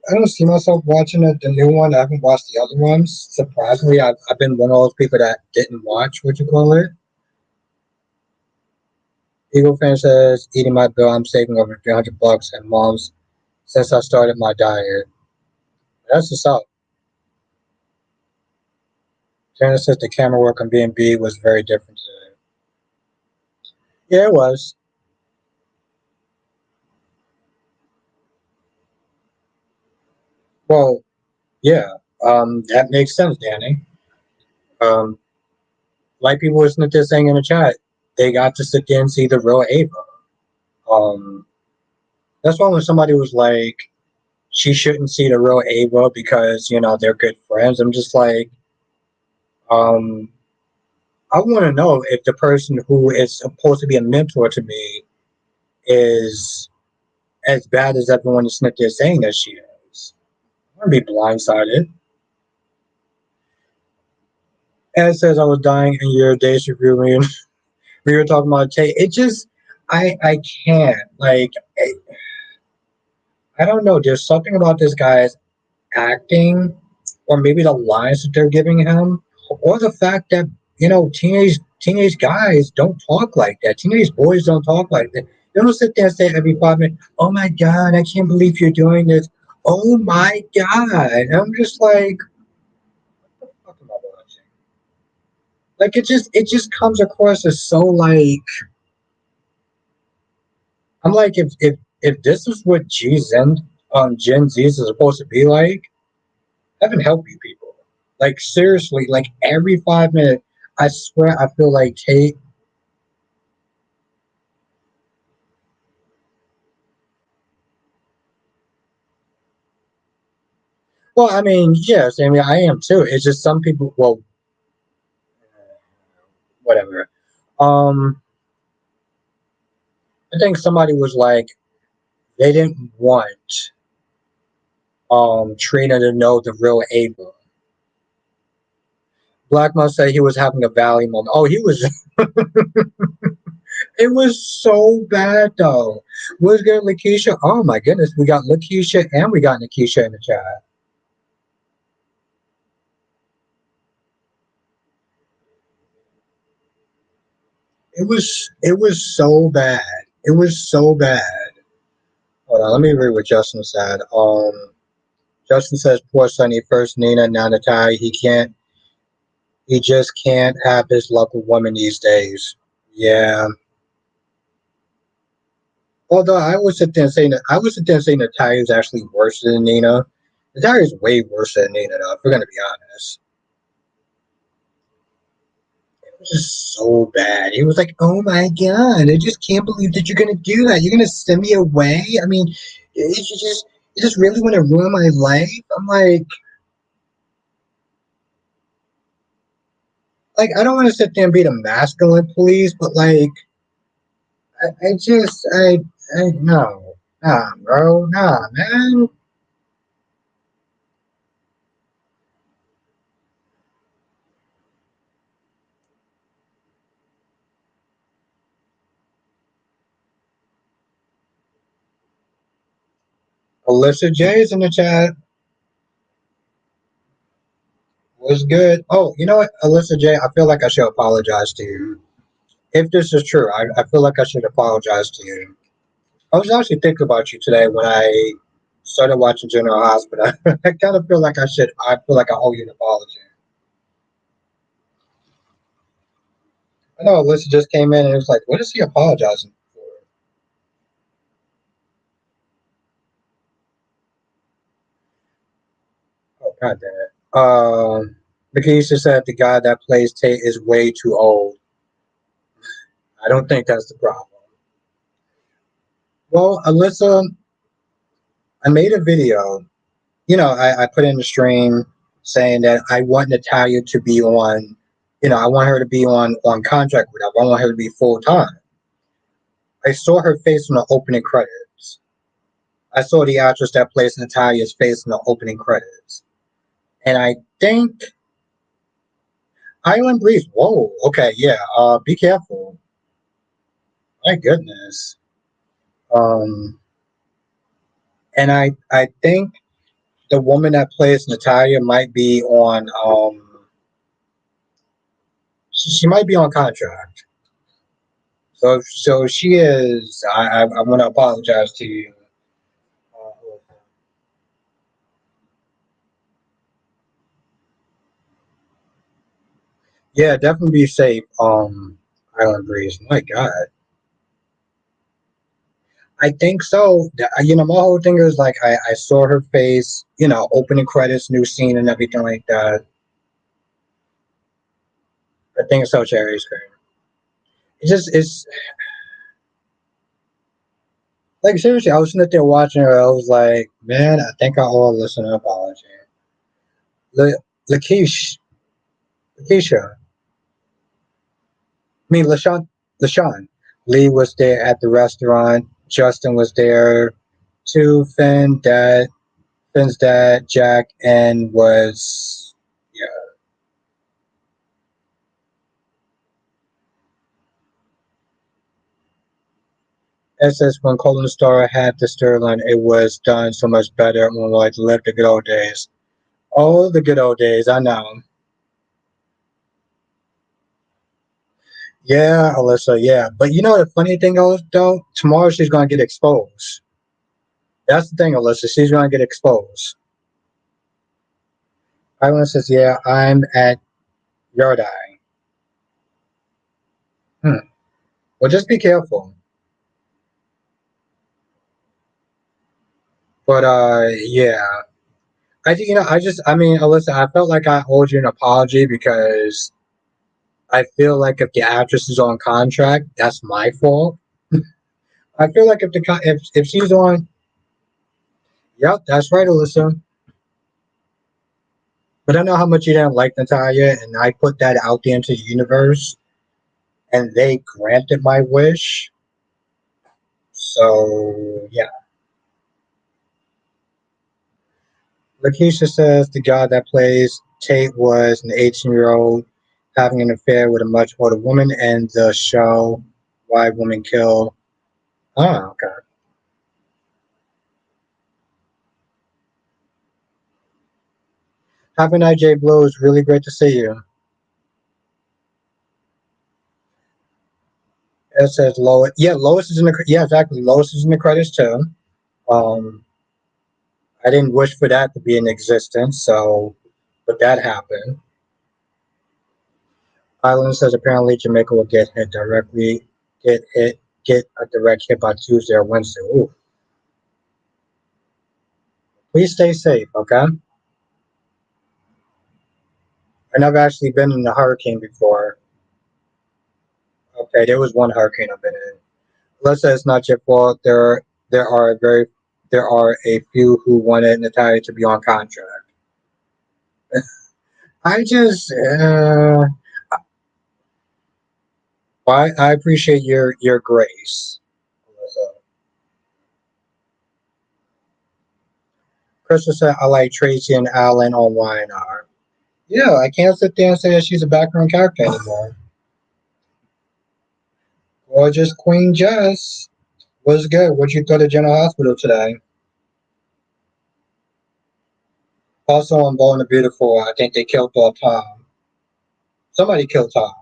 I don't see myself watching the new one. I haven't watched the other ones. Surprisingly, I've been one of those people that didn't watch what you call it. Eagle fan says, eating my bill. I'm saving over $300 and mom's since I started my diet. That's what's up. Jana says the camera work on B&B was very different today. Yeah, it was. Well, yeah. That makes sense, Danny. Um, like people listening to this thing in the chat, they got to sit there and see the real Ava. Um, that's why when somebody was like, she shouldn't see the real Ava because they're good friends. I'm just like, um, I want to know if the person who is supposed to be a mentor to me is as bad as everyone is there saying that she is. I'm gonna be blindsided. And it says I was dying in your days review me and we were talking about Tay. It just I can't I don't know. There's something about this guy's acting, or maybe the lines that they're giving him, or the fact that teenage guys don't talk like that. Teenage boys don't talk like that. They don't sit there and say every 5 minutes, "Oh my god, I can't believe you're doing this." Oh my god! And I'm just like, what am I watching? Like it just comes across as so like I'm like if this is what Gen Zs is supposed to be like, heaven help you people. Like seriously, like every 5 minutes, I swear I feel like Tate. Well, I mean, yes, I mean I am too. It's just some people. Well, whatever. Um, I think somebody was like they didn't want Trina to know the real Ava. Black must say he was having a valley moment. Oh, he was. It was so bad though. Was good, Lakeisha? Oh my goodness, we got Lakeisha and we got Nikisha in the chat. It was so bad. It was so bad. Hold on, let me read what Justin said. Justin says, "Poor Sonny, first Nina, now Natalia. He just can't have his luck with women these days." Yeah. Although I would sit there and say Natalia is actually worse than Nina. Natalia is way worse than Nina, though. If we're gonna be honest, it was just so bad. He was like, "Oh my god, I just can't believe that you're gonna do that. You're gonna send me away. I mean, you just really want to ruin my life." I'm like I don't want to sit there and be the masculine police, but like I just I no nah bro nah man. Alyssa J is in the chat. Was good. Oh, you know what, Alyssa J, I feel like I should apologize to you. If this is true, I feel like I should apologize to you. I was actually thinking about you today when I started watching General Hospital. I kind of feel like I feel like I owe you an apology. I know Alyssa just came in and it was like, what is he apologizing for? Oh, God damn it. Makisha said the guy that plays Tate is way too old. I don't think that's the problem. Well, Alyssa, I made a video. I put in the stream saying that I want Natalia to be on, I want her to be on contract with us. I want her to be full time. I saw her face in the opening credits. I saw the actress that plays Natalia's face in the opening credits. And I think Island Breeze, whoa, okay, yeah, be careful. My goodness. Um, and I think the woman that plays Natalia might be on, she might be on contract. So she is. I want to apologize to you. Uh, yeah, definitely be safe. Island Breeze. My God, I think so. My whole thing is like I saw her face. Opening credits, new scene, and everything like that. I think it's so cherry cream. It's like seriously. I was sitting there watching her. I was like, man, I think I owe a listener an apology. La- Lakeisha, Lakeisha. I mean, LaShawn. Lee was there at the restaurant. Justin was there too. Finn's dad, Jack, and was, yeah. It says when Colin Star had the Sterling, it was done so much better when we like lived the good old days. Oh, the good old days, I know. Yeah, Alyssa, yeah. But you know the funny thing is, though? Tomorrow she's going to get exposed. That's the thing, Alyssa. She's going to get exposed. Ivan says, yeah, I'm at Yardai. Hmm. Well, just be careful. But yeah, I think I mean, Alyssa, I felt like I owed you an apology because I feel like if the actress is on contract, that's my fault. I feel like if she's on, yep, that's right, Alyssa. But I know how much you didn't like Natalia, and I put that out there into the universe, and they granted my wish. So yeah, Lakeisha says the guy that plays Tate was an 18-year-old having an affair with a much older woman, and the show Why Women Kill. Oh, okay. Have a night, J Blue. It's really great to see you. It says Lois. Yeah, Lois is in the. Yeah, exactly. Lois is in the credits too. Um, I didn't wish for that to be in existence, so but that happened. Island says apparently Jamaica will get hit, get a direct hit by Tuesday or Wednesday. Ooh, please stay safe, okay? I've never actually been in a hurricane before. Okay, there was one hurricane I've been in. Let's say it's not your fault. There are very there are a few who wanted Natalia to be on contract. I just I appreciate your grace. Crystal said I like Tracy and Alan on YNR. Yeah, I can't sit there and say that she's a background character anymore. Gorgeous Queen Jess. What's good? What you thought of General Hospital today? Also on Bold and the Beautiful, I think they killed off Tom. Somebody killed Tom.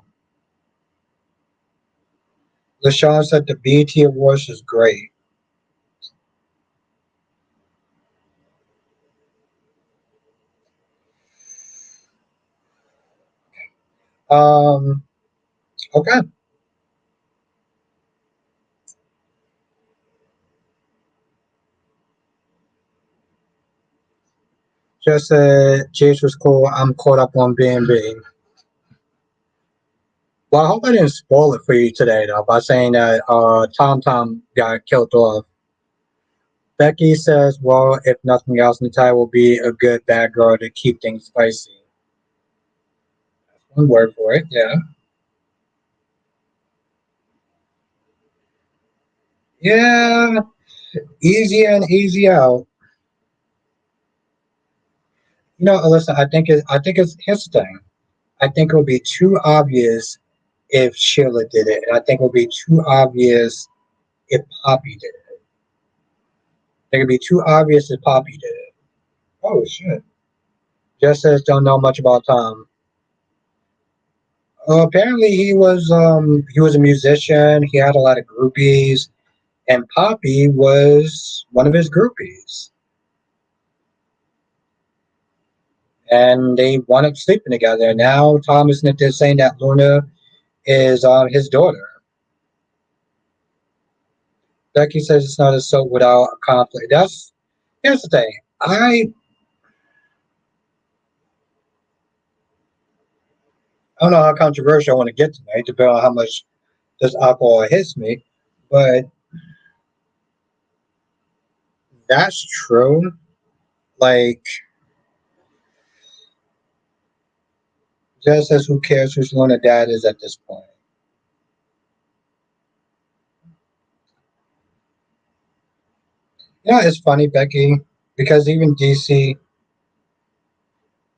LaShawn said the BET Awards is great. Um, okay. Just said Jace was cool. I'm caught up on B&B. Well, I hope I didn't spoil it for you today, though, by saying that Tom Tom got killed off. Becky says, well, if nothing else, Natai will be a good bad girl to keep things spicy. One word for it, yeah. Yeah, easy in, easy out. You know, Alyssa, I think it's here's the thing. I think it would be too obvious if Sheila did it, and I think it would be too obvious if Poppy did it. I think it'd be too obvious if Poppy did it. Oh shit. Just says don't know much about Tom. Apparently he was a musician. He had a lot of groupies, and Poppy was one of his groupies. And they wound up sleeping together. And now Tom is saying that Luna is his daughter. Becky says it's not a soap without conflict. That's Here's the thing. I don't know how controversial I want to get tonight, depending on how much this alcohol hits me, but that's true. Like, just as who cares whose Luna dad is at this point. You know, it's funny, Becky, because even DC,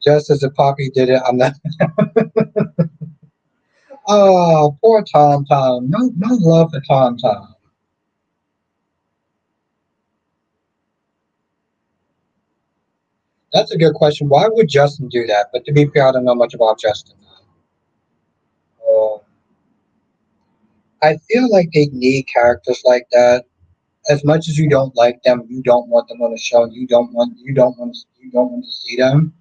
just as if Poppy did it, I'm not. Oh, poor Tom Tom. No, no love for Tom Tom. That's a good question. Why would Justin do that? But to be fair, I don't know much about Justin. Oh, I feel like they need characters like that. As much as you don't like them, you don't want them on the show. You don't want to see them.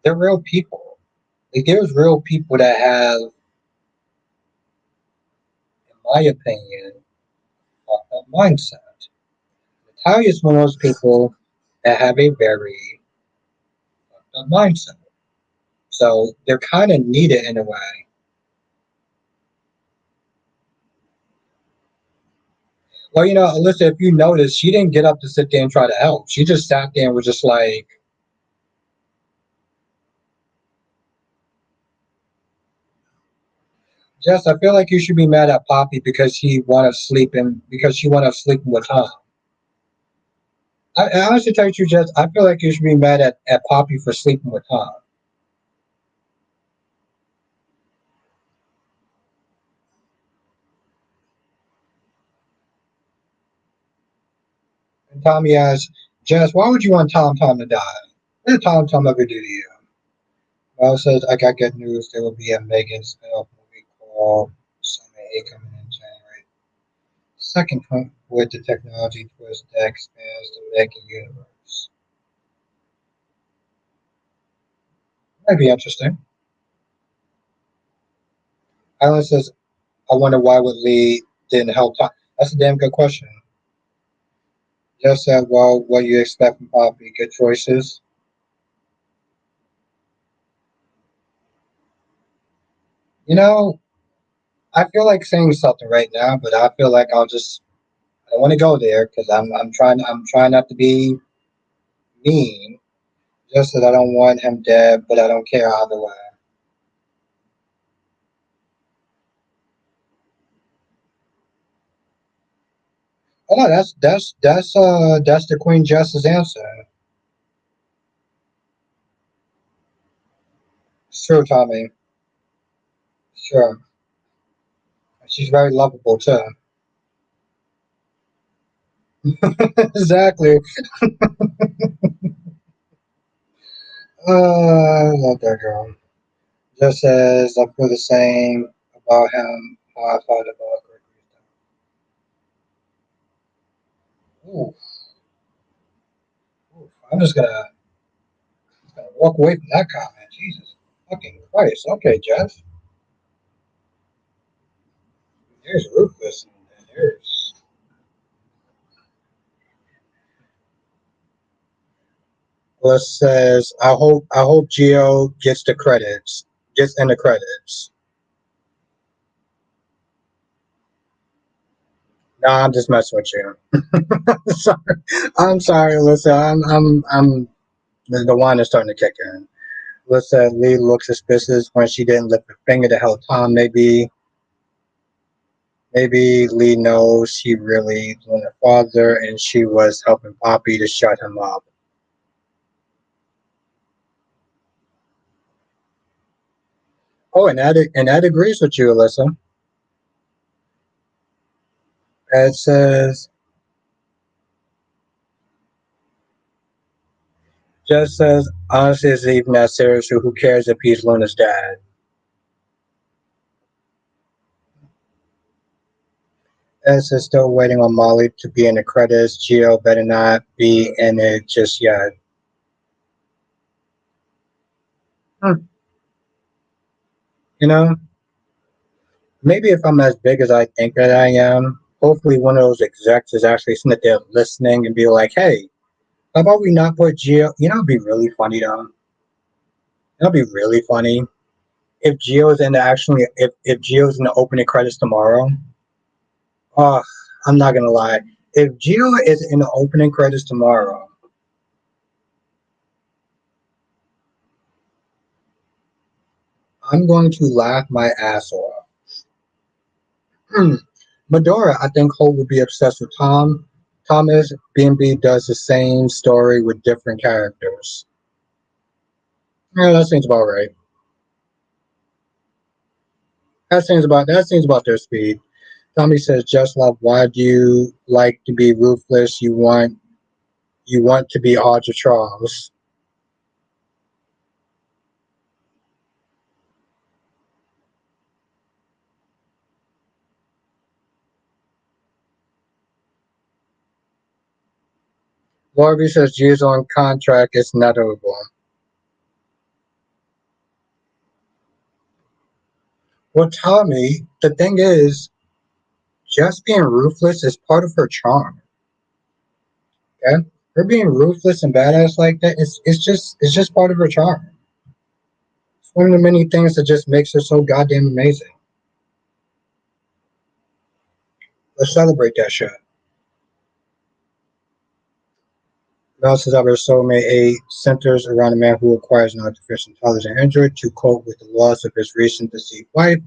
They're real people. Like there's real people that have, in my opinion, a mindset. Natalia is one of those people that have a very mindset. So they're kind of needed in a way. Well, Alyssa, if you notice, she didn't get up to sit there and try to help. She just sat there and was just like, Jess, I feel like you should be mad at Poppy because she wanted to sleep with Tom. I honestly tell you, Jess, I feel like you should be mad at Poppy for sleeping with Tom. And Tommy asks, Jess, why would you want Tom to die? What did Tom ever do to you? Well, says, I got good news. There will be a Megan spin-off movie called Summer A coming in January. Second point with the technology twist that expands the Megan universe. That'd be interesting. Alan says, I wonder why would Lee didn't help Tom. That's a damn good question. Just said, well, what do you expect from Poppy? Good choices. You know, I feel like saying something right now, but I feel like I don't want to go there because I'm trying not to be mean. Just that I don't want him dead, but I don't care either way. Oh no, that's the Queen Justice answer. Sure, Tommy. Sure. She's very lovable too. Exactly. Love that girl. Just as I feel the same about him, how I thought about Gregory. Ooh, ooh, gonna walk away from that comment. Jesus fucking Christ. Okay, Jeff. There's Ruthless and there's Bliss says, I hope Geo gets the credits. Gets in the credits. Nah, I'm just messing with you. sorry. I'm sorry, Alyssa. I'm the one that's starting to kick in. Alyssa Lee looks suspicious when she didn't lift a finger to help Tom. Maybe Lee knows she really was her father and she was helping Poppy to shut him up. Oh, and that agrees with you, Alyssa. It says just says honestly it's even that serious, so who cares if he's Luna's dad? S is still waiting on Molly to be in the credits. Gio better not be in it just yet. Hmm. You know, maybe if I'm as big as I think that I am, hopefully one of those execs is actually sitting there listening and be like, hey, how about we not put Gio? You know, it'd be really funny though. It'd be really funny if Gio's in the actually if Gio's in the opening credits tomorrow. Oh, I'm not gonna lie. If Gio is in the opening credits tomorrow, I'm going to laugh my ass off. Medora, I think Hope would be obsessed with Tom. Thomas B&B does the same story with different characters. Yeah, that seems about right. That seems about their speed. Tommy says, "Just love. Why do you like to be ruthless? You want to be hard to Charles." Larby says, "G's on contract. It's inevitable." Well, Tommy, the thing is, just being ruthless is part of her charm. Okay, her being ruthless and badass like that it's just part of her charm. It's one of the many things that just makes her so goddamn amazing. Let's celebrate that shit. Mouse's other soulmate A centers around a man who acquires an artificial intelligent android to cope with the loss of his recent deceased wife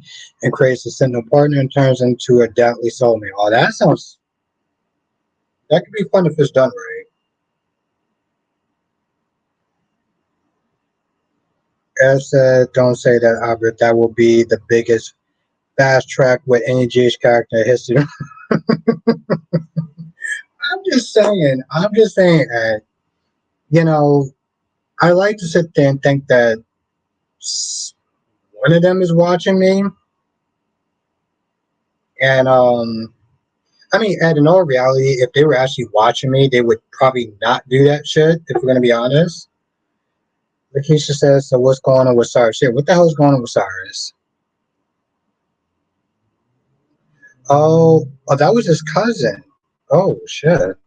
and creates a sentinel partner and turns into a deadly soulmate. Oh, that could be fun if it's done right. As said, don't say that, Albert. That will be the biggest fast track with any GH character in history. I'm just saying that, you know, I like to sit there and think that one of them is watching me. And I mean, and in all reality, if they were actually watching me, they would probably not do that shit. If we're gonna be honest, Lakeisha says, "So what's going on with Cyrus? Shit, what the hell is going on with Cyrus?" Oh, that was his cousin. Oh shit.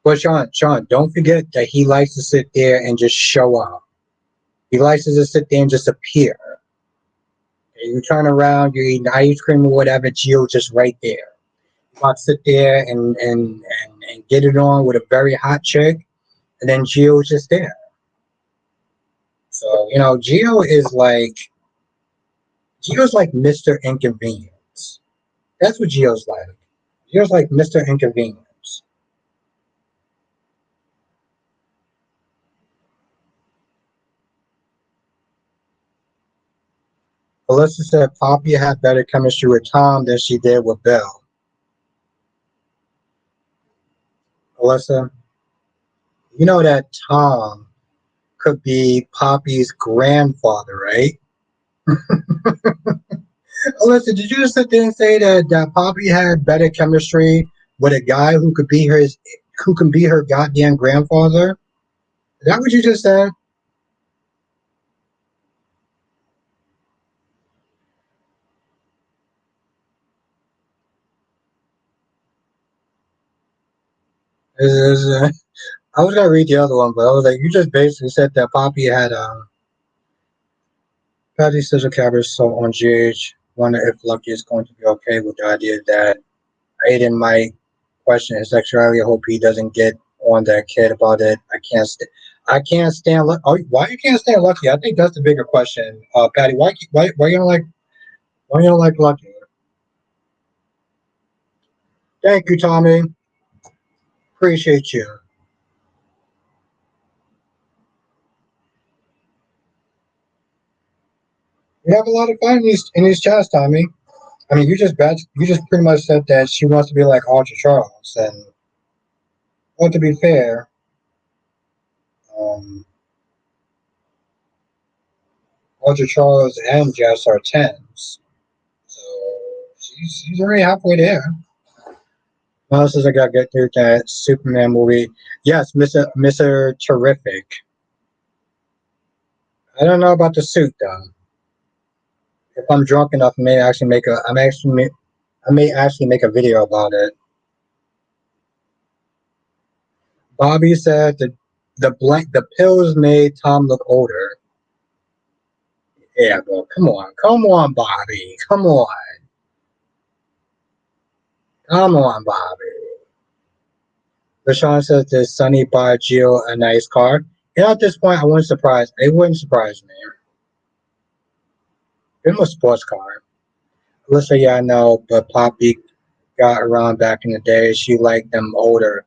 But Sean, don't forget that he likes to sit there and just show up. He likes to just sit there and just appear. And you turn around, you're eating ice cream or whatever, Gio's just right there. You about to sit there and get it on with a very hot chick, and then Gio's just there. So, Gio's like Mr. Inconvenience. That's what Gio's like. Gio's like Mr. Inconvenience. Alyssa said Poppy had better chemistry with Tom than she did with Bill. Alyssa. You know that Tom could be Poppy's grandfather, right? Listen, did you just sit there and say that Poppy had better chemistry with a guy who can be her goddamn grandfather? Is that what you just said? I was gonna read the other one, but I was like, you just basically said that Poppy had Patty Sizzle Cabbage so on GH. Wonder if Lucky is going to be okay with the idea that Aiden might question his sexuality. I hope he doesn't get on that kid about it. I can't stand. Why you can't stand Lucky? I think that's the bigger question. Patty, why why you don't like Lucky? Thank you, Tommy. Appreciate you. We have a lot of fun in these chats, Tommy. I mean, you just pretty much said that she wants to be like Archer Charles, and well, to be fair, um, Archer Charles and Jess are tens, so she's already halfway there. What else is I gotta get through that Superman movie? Yes, Mister Terrific. I don't know about the suit though. If I'm drunk enough, I may actually make a video about it. Bobby said the pills made Tom look older. Yeah, bro, come on, Bobby, come on, Bobby. LaShawn says, "Did Sonny buy Jill a nice car?" You know, at this point, I wouldn't surprise. It wouldn't surprise me. It was a sports car. Alyssa, yeah, I know, but Poppy got around back in the day. She liked them older.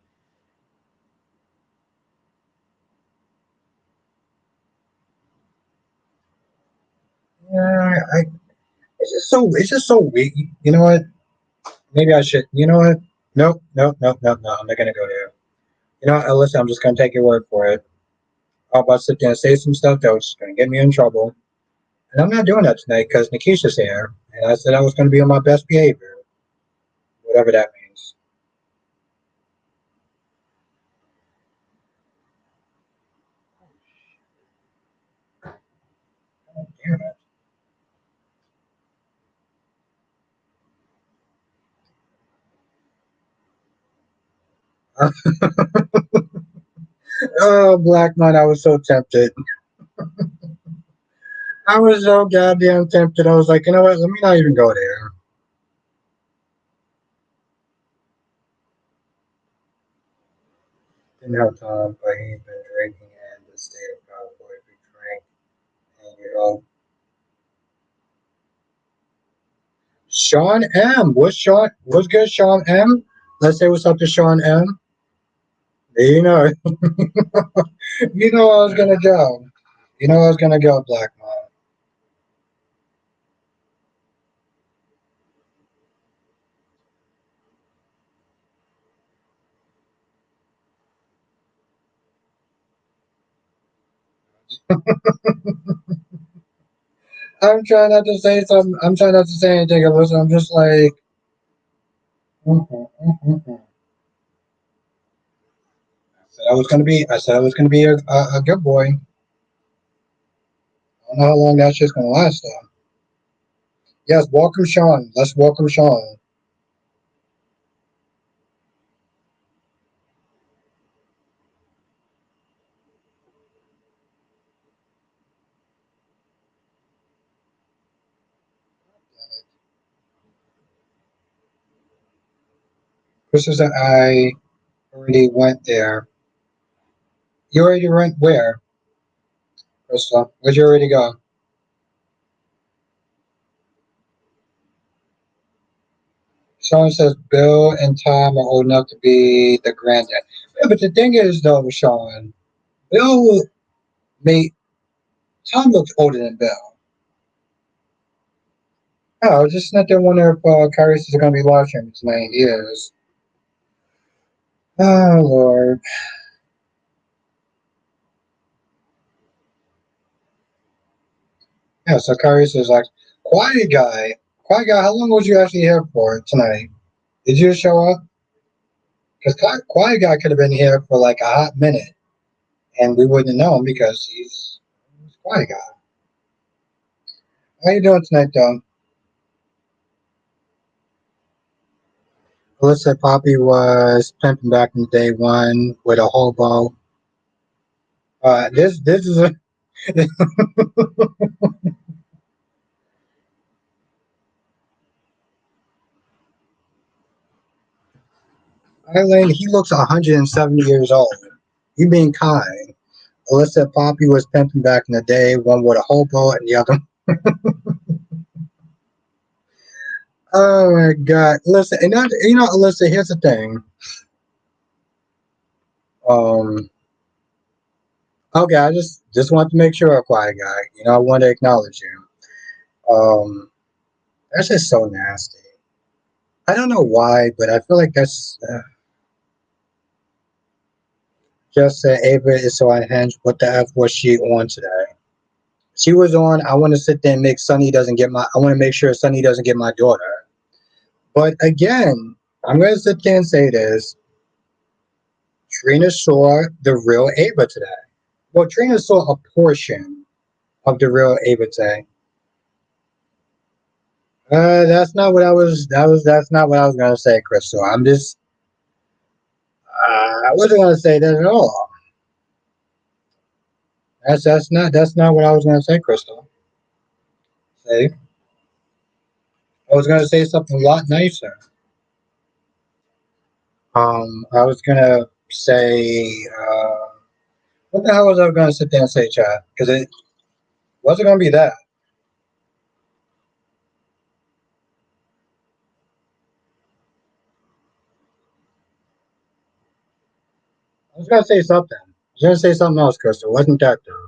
Yeah, it's just so weak. You know what? Maybe I should. You know what? No. I'm not gonna go there. You know what, Alyssa? I'm just gonna take your word for it. I'm about to sit there and say some stuff that was just gonna get me in trouble, and I'm not doing that tonight because Nikisha's here, and I said I was gonna be on my best behavior, whatever that means. Damn it. Oh, Black Man, I was so tempted. I was so goddamn tempted. I was like, you know what? Let me not even go there. Didn't have time, but he's been drinking and the state of California. If you drink and you know, Sean M. What's Sean? What's good, Sean M? Let's say what's up to Sean M. You know, you know I was gonna go. You know I was gonna go, Black Man. I'm trying not to say something. I'm trying not to say anything. I'm just like, mm. I said I was gonna be a good boy. I don't know how long that shit's gonna last though. Yes, welcome Sean. Let's welcome Sean. Chris says that I already went there. You already went where, Krista? Where'd you already go? Sean says Bill and Tom are old enough to be the granddad. Yeah, but the thing is though, Sean, Bill made Tom looks older than Bill. Oh, I was just not there wondering if Kyrus is gonna be watching tonight. He is. Oh Lord. Yeah, so Kyrie says like, quiet guy, quiet guy. How long was you actually here for tonight? Did you show up? Because quiet guy could have been here for like a hot minute, and we wouldn't have known because he's quiet guy. How you doing tonight, though? Alyssa Poppy was pimping back in day one with a hobo. This is a Eileen. He looks 170 years old. You being kind. Alyssa Poppy was pimping back in the day, one with a hobo and the other. Oh my God! Listen, and not, Alyssa. Here's the thing. Um, okay, I just want to make sure, quiet guy. I want to acknowledge you. That's just so nasty. I don't know why, but I feel like that's just that Ava is so unhinged. What the F was she on today? She was on. I want to sit there and make Sunny doesn't get my. I want to make sure Sunny doesn't get my daughter. But again, I'm going to sit there and say this. Trina saw the real Ava today. Well, Trina saw a portion of the real Ava today. That's not what I was. That's not what I was going to say, Crystal. I wasn't going to say that at all. That's not what I was going to say, Crystal. See, I was going to say something a lot nicer. I was going to say, what the hell was I going to sit there and say, Chad? Because it wasn't going to be that. I was going to say something. I was going to say something else, Crystal. Wasn't that though?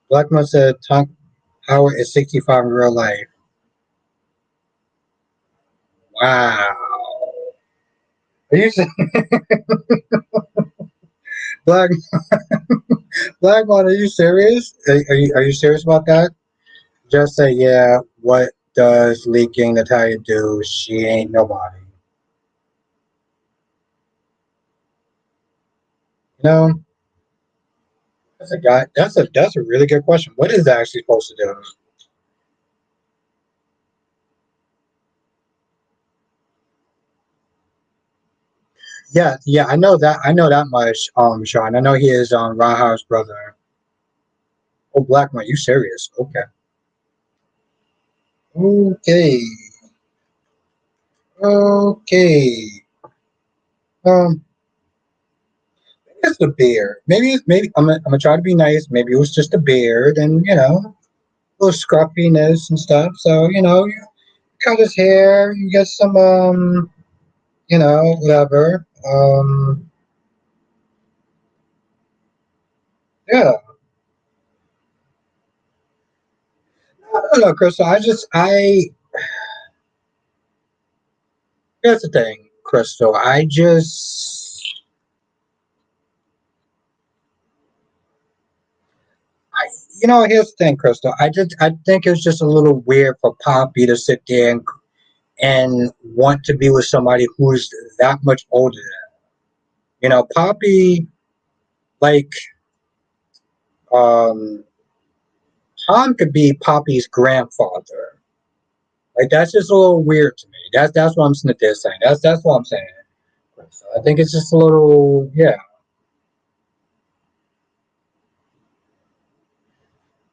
Blackman said Tom Howard is 65 in real life. Wow. Are you Black Blackmon? Are you serious? Are you serious about that? Just say yeah. What does leaking Natalia do? She ain't nobody. You know, that's a guy. That's a really good question. What is that actually supposed to do? Yeah, yeah. I know that. I know that much. Sean. I know he is Raha's brother. Oh, Blackmon, you serious? Okay. Okay. Okay. Um, it's the beard. Maybe I'm gonna try to be nice. Maybe it was just a beard, and a little scruffiness and stuff. So you cut his hair. You get some whatever. Yeah. I don't know, Crystal. Here's the thing, Crystal. I, here's the thing, Crystal. I think it's just a little weird for Poppy to sit there and want to be with somebody who's that much older than her. Poppy, like, um, Tom could be Poppy's grandfather. Like, that's just a little weird to me. That's what I'm sitting there saying. That's what I'm saying. So I think it's just a little, yeah.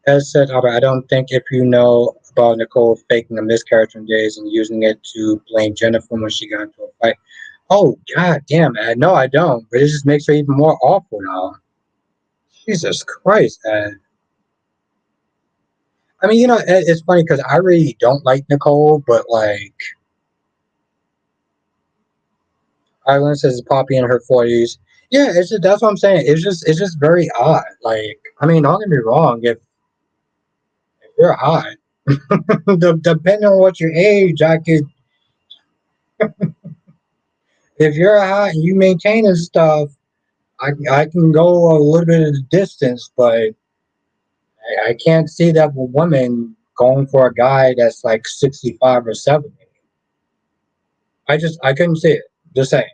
As said, Albert, I don't think if you know about Nicole faking a miscarriage from days and using it to blame Jennifer when she got into a fight. Oh, god damn, Ed. No, I don't. But it just makes her even more awful now. Jesus Christ, Ed. I mean, it's funny because I really don't like Nicole, but like, Island says Poppy in her 40s. Yeah, that's what I'm saying. It's just very odd. Like, I mean, don't get me wrong. If you're hot, depending on what your age, I could. If you're hot and you maintaining stuff, I can go a little bit of the distance, but I can't see that woman going for a guy that's like 65 or 70. I couldn't see it. Just saying.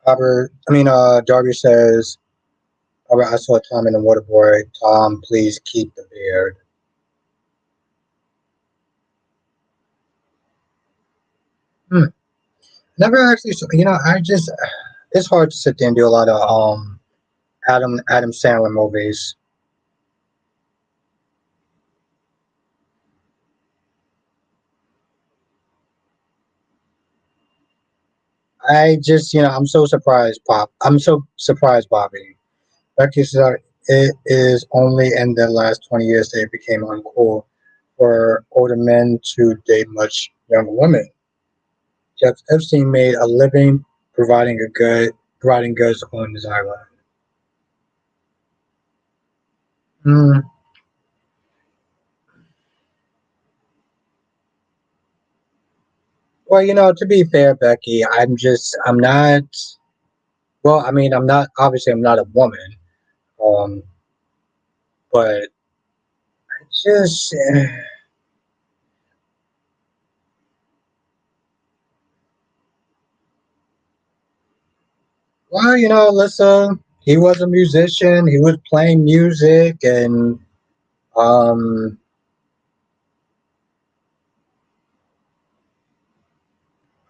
Darby says, Robert, I saw Tom in the water boy. Tom, please keep the beard. Hmm. Never actually, it's hard to sit there and do a lot of Adam Sandler movies. I'm so surprised, Pop. I'm so surprised, Bobby. Becky said it is only in the last 20 years that it became uncool for older men to date much younger women. Jeff Epstein made a living providing goods on his island. Mm. Well, to be fair, Becky, I'm not. Well, I'm not. Obviously, I'm not a woman. Um, but just, well, listen. He was a musician. He was playing music, and um,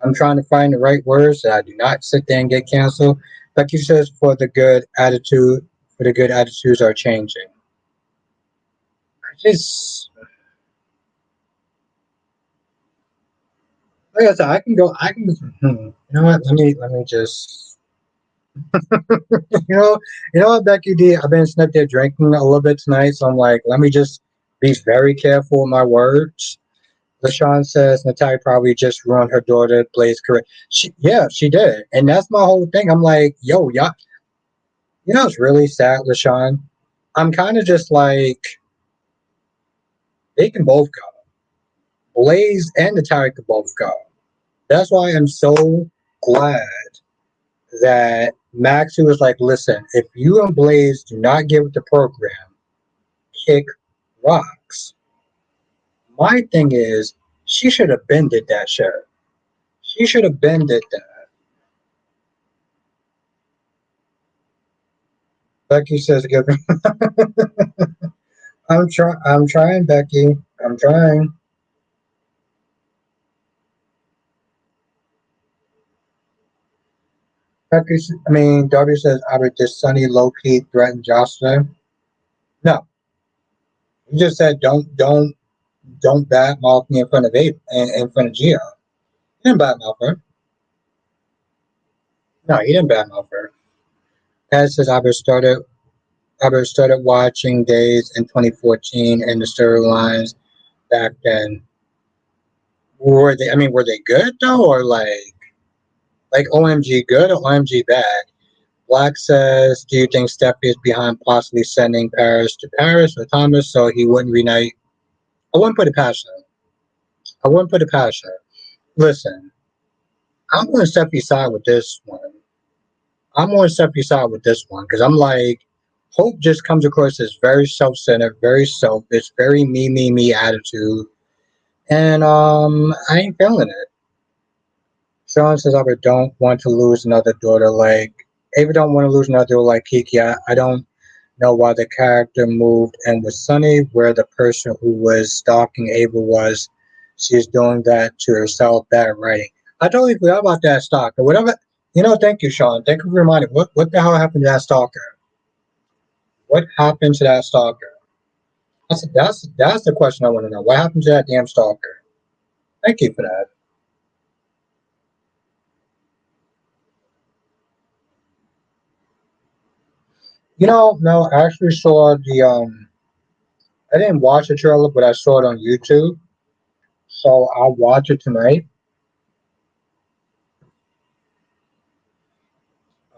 I'm trying to find the right words so I do not sit there and get canceled. Becky says, for the good attitudes are changing. I just, like I said, I can. You know what? Let me just. You know, you know what, Becky D. I've been sitting there drinking a little bit tonight, so I'm like, let me just be very careful with my words. LaShawn says Natalia probably just ruined her daughter Blaze's career. Yeah, she did, and that's my whole thing. I'm like, yo, y'all, it's really sad, LaShawn. I'm kind of just like, they can both go. Blaze and Natalia can both go. That's why I'm so glad that Maxie was like, listen, if you and Blaze do not get with the program, kick rocks. My thing is, she should have been did that shit. She should have been did that. Becky says, "Give me." I'm trying, Becky. I'm trying. Darby says, "I would just Sunny low key threaten Jocelyn." No, he just said, don't badmouth me in front of in front of Gio. He didn't badmouth her. No, he didn't badmouth her. Pat says, I started watching Days in 2014 and the storylines back then. Were they good though, or like OMG good or OMG bad? Black says, do you think Steffi is behind possibly sending Paris to Paris or Thomas so he wouldn't reunite? I wouldn't put it past her. I wouldn't put it past her. Listen, I'm on Steffi's side with this one. I'm on Steffi's side with this one because I'm like, Hope just comes across as very self-centered, very selfish, very me attitude, and I ain't feeling it. Sean says, I don't want to lose another daughter like Ava don't want to lose another daughter like Kiki. I don't know why the character moved and with Sunny where the person who was stalking Ava was. She's doing that to herself, bad writing. I totally forgot about that stalker. Whatever thank you, Sean. Thank you for reminding. What the hell happened to that stalker? What happened to that stalker? That's the question I want to know. What happened to that damn stalker? Thank you for that. No, I actually saw the I didn't watch the trailer, but I saw it on YouTube. So I'll watch it tonight.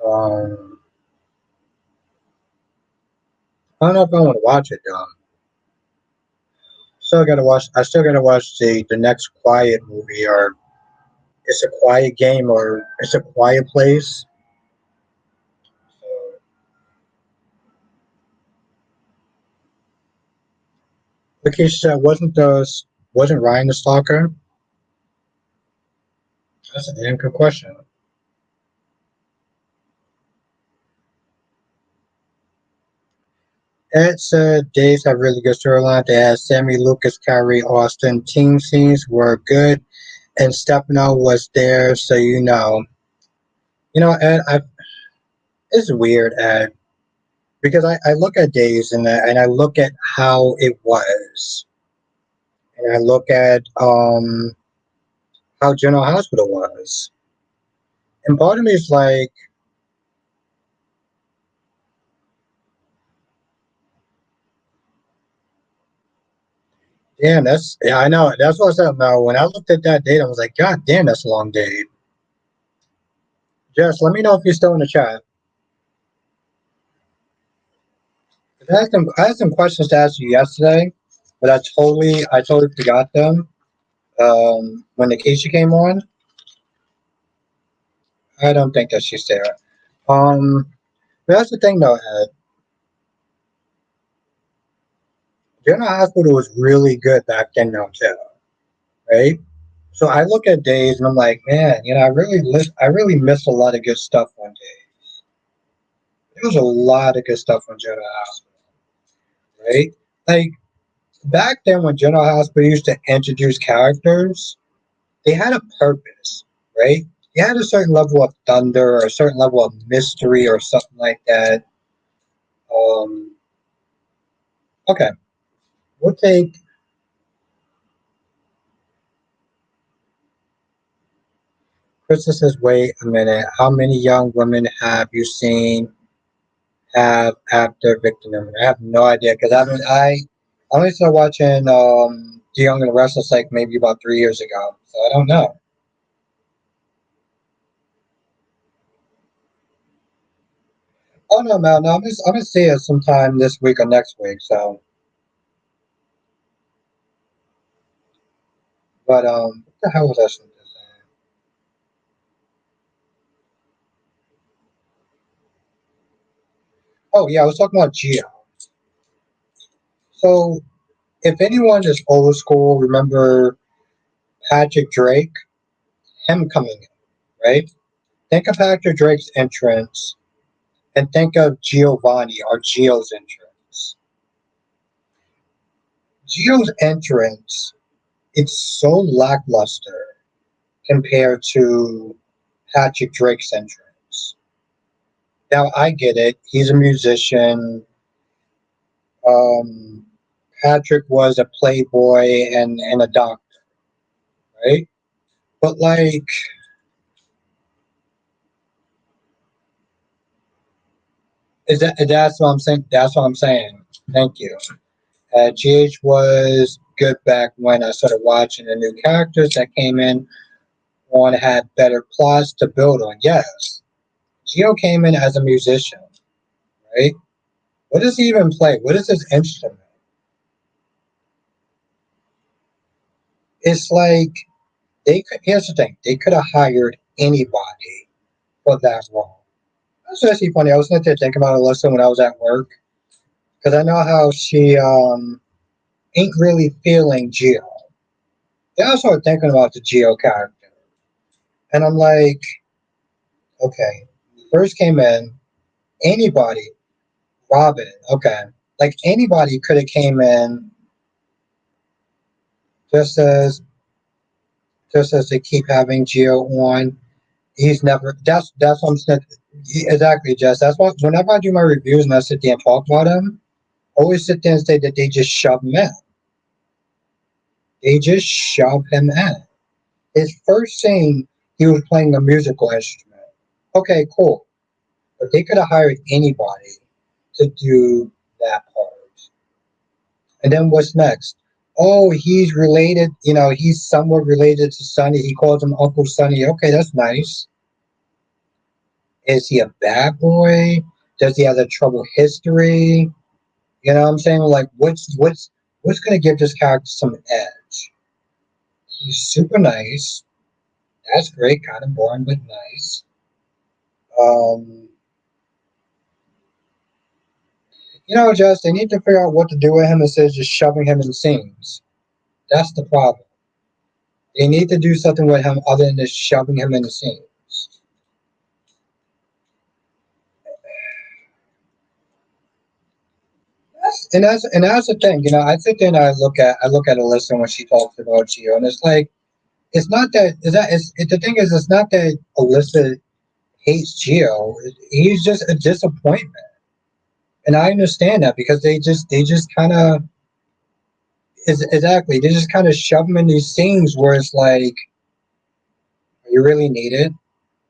Um, I don't know if I want to watch it though. Still gotta watch. I still gotta watch the next Quiet movie or it's a quiet game or it's a quiet place. So, Lakeisha said, wasn't Ryan the stalker? That's a damn good question. Ed said Days have really good storyline. They had Sammy, Lucas, Kyrie, Austin. Team scenes were good, and Stefano was there, so you know. You know, Ed, it's weird, Ed, because I look at Days and I look at how it was, and I look at how General Hospital was, and part of me is like, damn, that's yeah, I know. That's what I said. Now, when I looked at that date, I was like, God damn, that's a long date. Jess, let me know if you're still in the chat. I had some questions to ask you yesterday, but I totally forgot them. When the Keisha came on, I don't think that she's there. Um, but that's the thing though, Ed. General Hospital was really good back then, though, too, right? So I look at days and I'm like, man, you know, I really missed a lot of good stuff one day. There was a lot of good stuff on General Hospital, right? Like back then when General Hospital used to introduce characters, they had a purpose, right? You had a certain level of thunder or a certain level of mystery or something like that. Um, okay, we'll take. Krista says, "Wait a minute. How many young women have you seen have after victim memory?" I have no idea because I only started watching The Young and the Restless like maybe about 3 years ago, so I don't know. Oh no, man, no, I'm gonna see it sometime this week or next week. So, but what the hell was I supposed to say? Oh yeah, I was talking about Geo. So if anyone is old school, remember Patrick Drake, him coming in, right? Think of Patrick Drake's entrance and think of Giovanni or Gio's entrance. Gio's entrance, it's so lackluster compared to Patrick Drake's entrance. Now I get it. He's a musician. Um, Patrick was a playboy and a doctor, right? But like, that's what I'm saying? That's what I'm saying. Thank you. GH was good back when I started watching the new characters that came in on had better plots to build on. Yes, Gio came in as a musician, right? What does he even play? What is his instrument? It's like here's the thing: they could have hired anybody for that role. That's actually funny. I was going to think about Alyssa when I was at work because I know how she ain't really feeling Gio. Then I started thinking about the Geo character, and I'm like, okay, first came in anybody, Robin, okay, like anybody could have came in just as just as they keep having Geo on. He's never. That's what I'm saying. Exactly, Jess. That's why whenever I do my reviews and I sit there and talk about him, I always sit there and say that they just shove him in. They just shove him in. His first scene, he was playing a musical instrument. Okay, cool. But they could have hired anybody to do that part. And then what's next? Oh, he's related, you know, he's somewhat related to Sonny. He calls him Uncle Sonny. Okay, that's nice. Is he a bad boy? Does he have a trouble history? You know what I'm saying? Like what's gonna give this character some edge? He's super nice. That's great, kind of boring, but nice. Um, Jess, they need to figure out what to do with him instead of just shoving him in scenes. That's the problem. They need to do something with him other than just shoving him in the scenes. And that's the thing. I sit there and I look at Alyssa when she talks about Gio, and it's like it's not that is that it's it, the thing is it's not that Alyssa hates Gio. He's just a disappointment, and I understand that because they just kind of exactly they just kind of shove him in these scenes where it's like you really need it.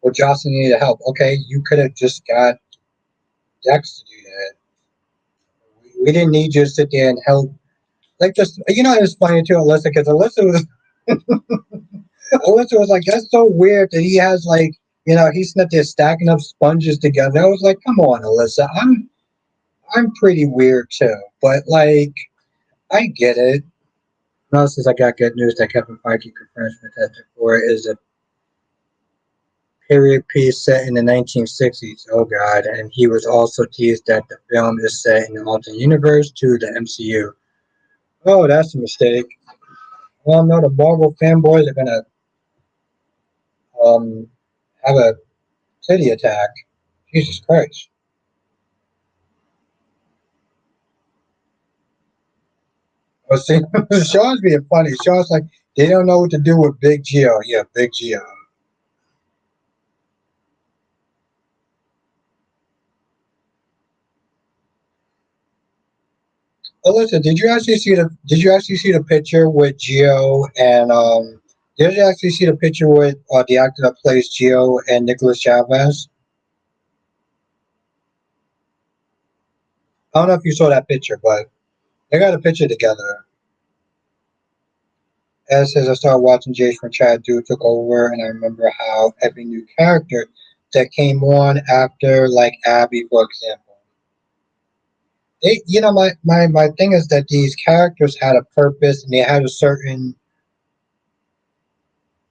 Well, Jocelyn needed help. Okay, you could have just got Dex to do that. We didn't need you to sit there and help. Like just it's funny too, Alyssa, because Alyssa was like, that's so weird that he has like he's not there stacking up sponges together. I was like, come on, Alyssa, I'm pretty weird too, but like I get it. No, since I got good news that Kevin Feige confirms Fantastic Four is a period piece set in the 1960s. Oh God! And he was also teased that the film is set in an alternate universe to the MCU. Oh, that's a mistake. Well, no, the Marvel fanboys are gonna um have a titty attack. Jesus Christ. Well, see, Sean's being funny. Sean's like, they don't know what to do with Big Geo. Yeah, Big Geo. Alyssa, did you actually see the picture with Geo and did you actually see the picture with the actor that plays Geo and Nicholas Chavez? I don't know if you saw that picture, but they got a picture together. As says I started watching Jace when Chad Dude took over, and I remember how every new character that came on after, like Abby, for example. My thing is that these characters had a purpose and they had a certain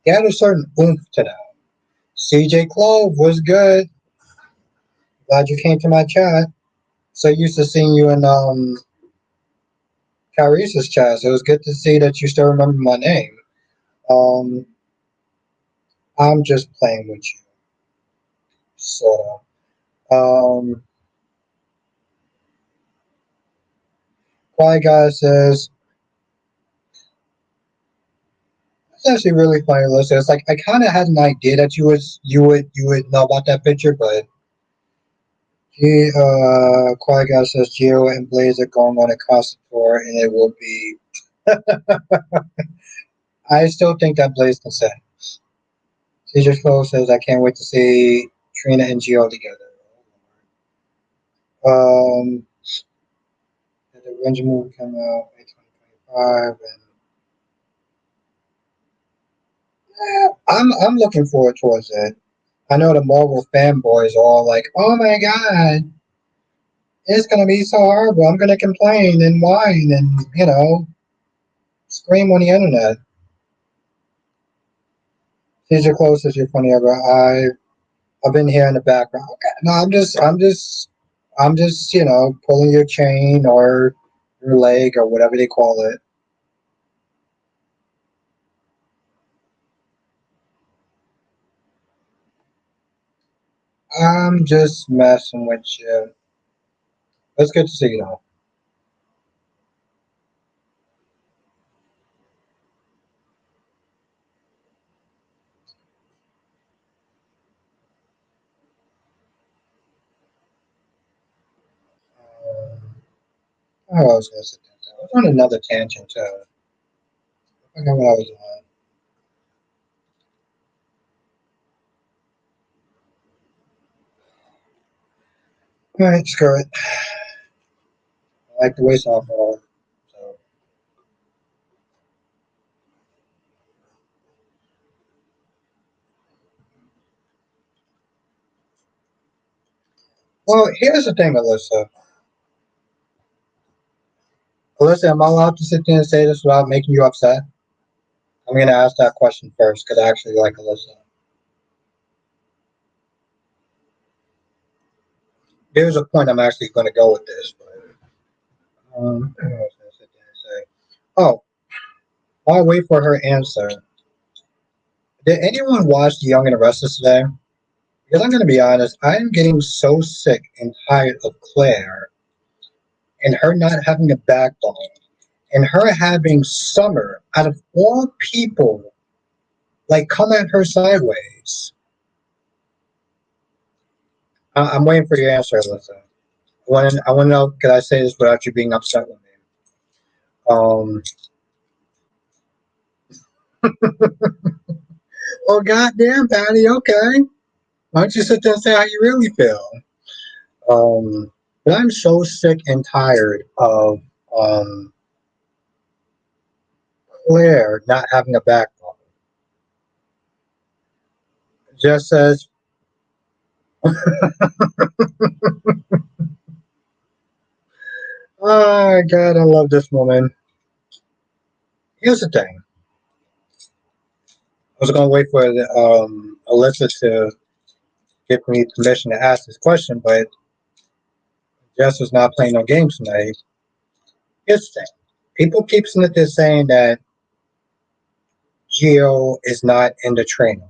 oomph to them. CJ Clove was good. Glad you came to my chat. So used to seeing you in Carice's chat. So it was good to see that you still remember my name. Um, I'm just playing with you, sort of. Quiet Guy says it's actually really funny. Listen, it's like I kind of had an idea that you would know about that picture, but Quiet Guy says Geo and Blaze are going on a concert tour, and it will be. I still think that Blaze can sing. CJ Flo says I can't wait to see Trina and Geo together. Um, the Avenger movie came out in 2025, and I'm looking forward towards it. I know the Marvel fanboys are all like, "Oh my god, it's gonna be so horrible. I'm gonna complain and whine and scream on the internet." CJ Close says you're funny ever. I've been here in the background. Okay, no, I'm just pulling your chain or your leg or whatever they call it. I'm just messing with you. It's good to see you though. Oh, I was gonna sit down. I was on another tangent too. I forgot what I was on. All right, screw it. I like the way softball. So, well, here's the thing, Alyssa. Alyssa, am I allowed to sit there and say this without making you upset? I'm gonna ask that question first because I actually like Alyssa. There's a point I'm actually going to go with this, but I don't know what I was gonna sit there and say. Oh, while I wait for her answer, did anyone watch The Young and the Restless today? Because I'm going to be honest, I am getting so sick and tired of Claire and her not having a backbone and her having Summer out of all people like come at her sideways. I'm waiting for your answer, Alyssa. I want to know. Could I say this without you being upset with me? Um. Oh goddamn, Patty. Okay. Why don't you sit there and say how you really feel? Um. But I'm so sick and tired of um Claire not having a backbone. Just as oh God, I love this woman. Here's the thing. I was gonna wait for Alyssa to give me permission to ask this question, but Jess was not playing no games tonight. Here's the thing. People keep sitting there saying that Geo is not in the training.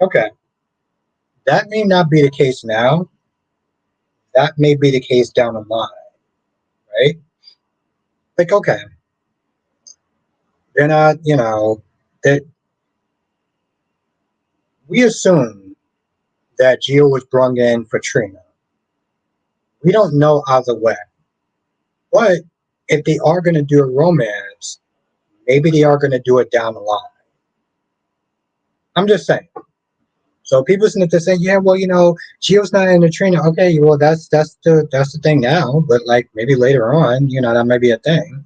Okay. That may not be the case now. That may be the case down the line, right? Like, okay, they're not, that we assume that Geo was brought in for Trina. We don't know either way. But if they are going to do a romance, maybe they are going to do it down the line. I'm just saying. So people sitting there saying, yeah, well, Gio's not in the trainer. Okay, well, that's the thing now. But like maybe later on, that might be a thing.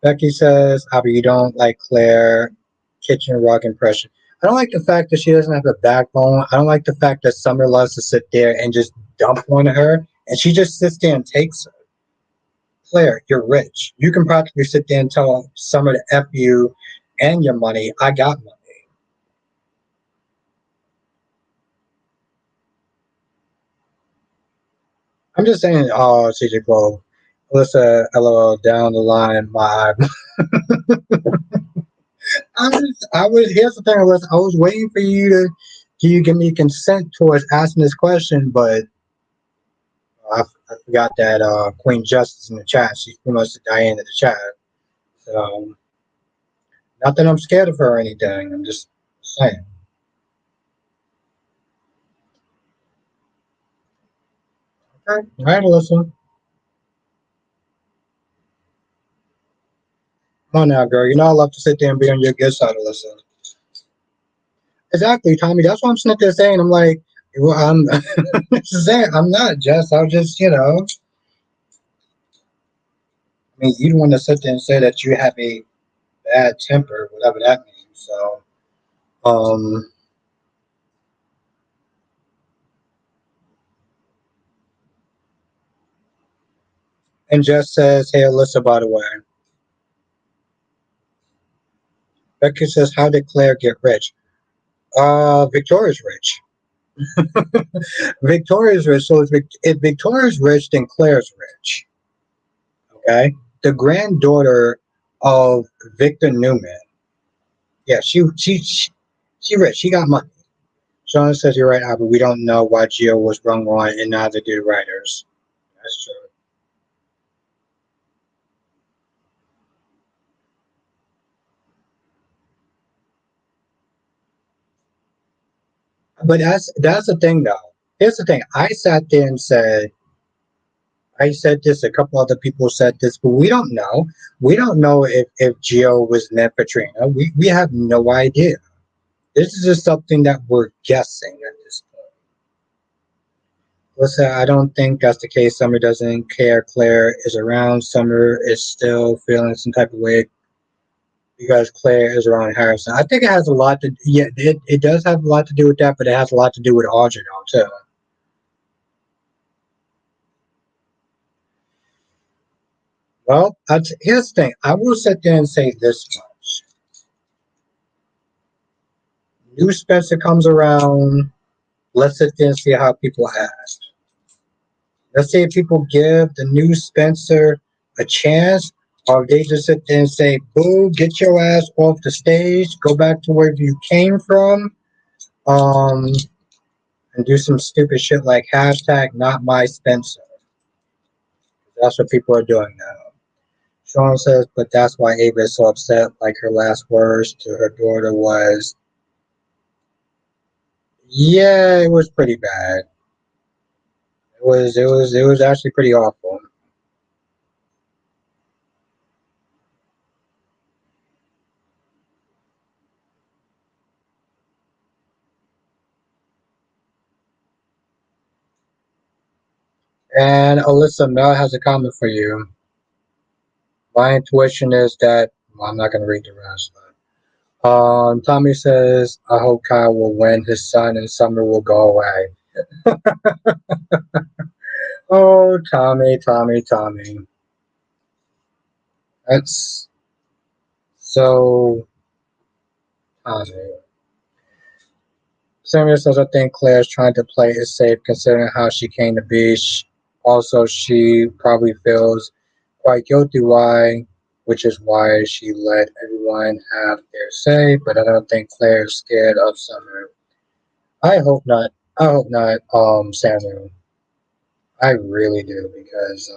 Becky says, Abby, you don't like Claire kitchen rug impression. I don't like the fact that she doesn't have a backbone. I don't like the fact that Summer loves to sit there and just dump on her, and she just sits there and takes her. Claire, you're rich. You can practically sit there and tell Summer to F you and your money. I got money. I'm just saying, oh, CJ Globe. Alyssa, LOL, down the line, my. Here's the thing, Alyssa. I was waiting for you to, do you give me consent towards asking this question, but I forgot that Queen Justice in the chat. She's pretty much the Diane in the chat. So, not that I'm scared of her or anything. I'm just saying. Okay. All right, Alyssa. Come on now, girl. You know I love to sit there and be on your good side, Alyssa. Exactly, Tommy. That's what I'm sitting there saying. I'm like, well, I'm saying I'm not just. I'll just, I mean, you don't want to sit there and say that you have a bad temper, whatever that means. So, um, and Jess says, hey, Alyssa, by the way, Becky says, how did Claire get rich? Victoria's rich. Victoria's rich. So if Victoria's rich, then Claire's rich. Okay. The granddaughter of Victor Newman. Yeah, she rich. She got money. Sean says you're right, Albert. We don't know why Geo was wrong on, and neither do writers. That's true. But that's the thing, though. Here's the thing. I said this. A couple other people said this, but we don't know. We don't know if Geo was meant for Trina. We have no idea. This is just something that we're guessing at this point. Listen, I don't think that's the case. Summer doesn't care. Claire is around. Summer is still feeling some type of way because Claire is around Harrison. I think it has a lot to. Yeah, it does have a lot to do with that, but it has a lot to do with Audrey though too. Well, here's the thing. I will sit there and say this much. New Spencer comes around. Let's sit there and see how people act. Let's say if people give the new Spencer a chance, or they just sit there and say, "Boo, get your ass off the stage, go back to where you came from," um, and do some stupid shit like hashtag not my Spencer. That's what people are doing now. Sean says, but that's why Ava is so upset. Like her last words to her daughter was, "Yeah, it was pretty bad. It was actually pretty awful." And Alyssa Mel has a comment for you. My intuition is that, well, I'm not going to read the rest. But, Tommy says, I hope Kyle will win. His son and Summer will go away. Oh, Tommy, Tommy, Tommy. That's so Tommy. Samuel says, I think Claire's trying to play it safe considering how she came to be. Also, she probably feels quite guilty why, which is why she let everyone have their say, but I don't think Claire's scared of Summer. I hope not. I hope not, Samuel. I really do because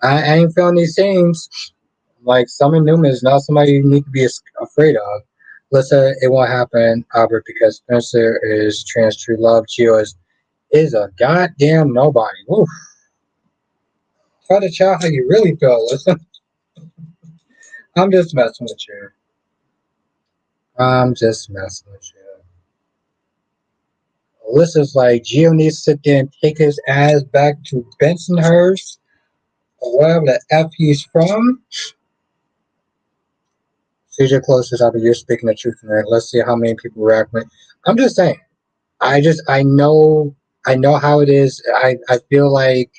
I ain't feeling these things. Like Summer Newman is not somebody you need to be afraid of. Let's say it won't happen, Albert, because Spencer is trans true love. Gio is a goddamn nobody. Oof. Try to tell how you really feel. Listen, I'm just messing with you. I'm just messing with you. Alyssa's like, Gio needs to sit there and take his ass back to Bensonhurst or wherever the F he's from. CJ closes out, you're speaking the truth tonight. Let's see how many people react. I'm just saying. I know how it is. I feel like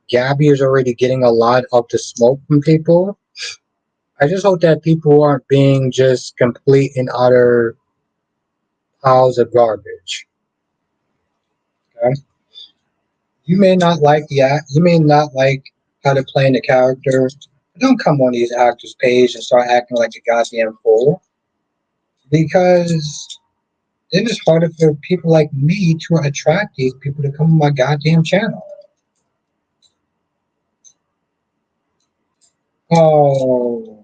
Gabby is already getting a lot of the smoke from people. I just hope that people aren't being just complete and utter piles of garbage. Okay? You may not like the act. You may not like how they're playing the character. But don't come on these actors' page and start acting like a goddamn fool because then it's harder for people like me to attract these people to come on my goddamn channel. Oh,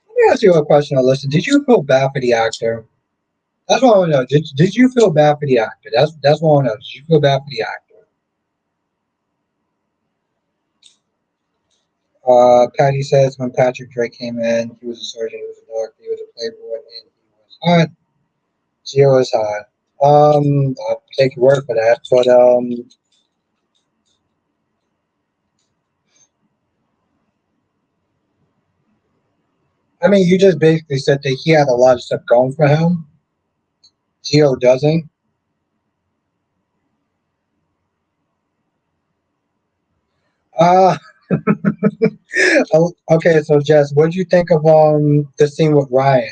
let me ask you a question, Alyssa. Did you feel bad for the actor? That's what I want to know. Did you feel bad for the actor? That's what I want to know. Did you feel bad for the actor? Patty says when Patrick Drake came in, he was a surgeon, he was a doctor, he was a playboy, and he was hot. Gio is hot. I'll take your word for that. But I mean, you just basically said that he had a lot of stuff going for him. Gio doesn't. Uh okay. So Jess, what do you think of the scene with Ryan?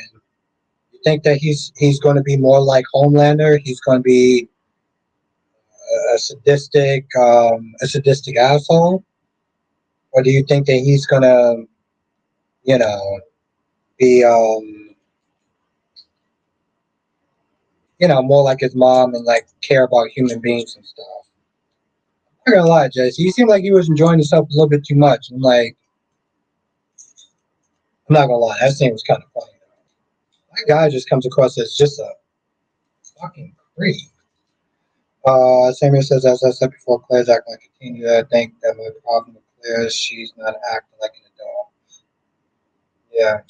You think that he's going to be more like Homelander? He's going to be a sadistic asshole, or do you think that he's going to, you know, be more like his mom and like care about human beings and stuff? I'm not gonna lie, Jess. You seem like you was enjoying yourself a little bit too much. I'm not gonna lie, that scene was kind of funny. That guy just comes across as just a fucking creep. Samuel says, as I said before, Claire's acting like a teen. I think that my problem with Claire is she's not acting like an adult. Yeah.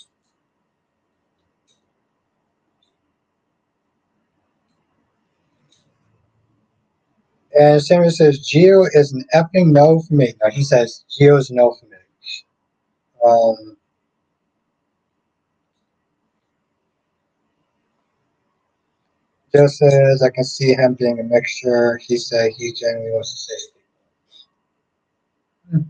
And Samuel says, Geo is an effing no for me. No, he says, Geo is a no for me. Um, Joe says, I can see him being a mixture. He said he genuinely wants to say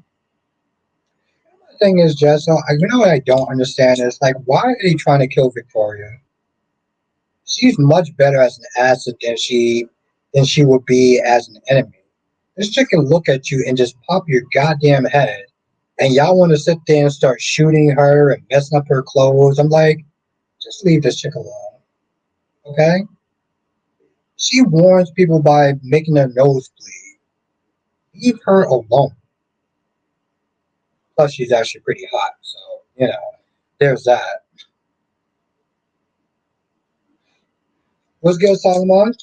Thing is, Jess, you know what I don't understand is like, why are they trying to kill Victoria? She's much better as an asset than she would be as an enemy. This chick can look at you and just pop your goddamn head, and y'all want to sit there and start shooting her and messing up her clothes. I'm like, just leave this chick alone, okay? She warns people by making their nose bleed. Leave her alone. Plus, she's actually pretty hot, so you know, there's that. What's good, Solomon?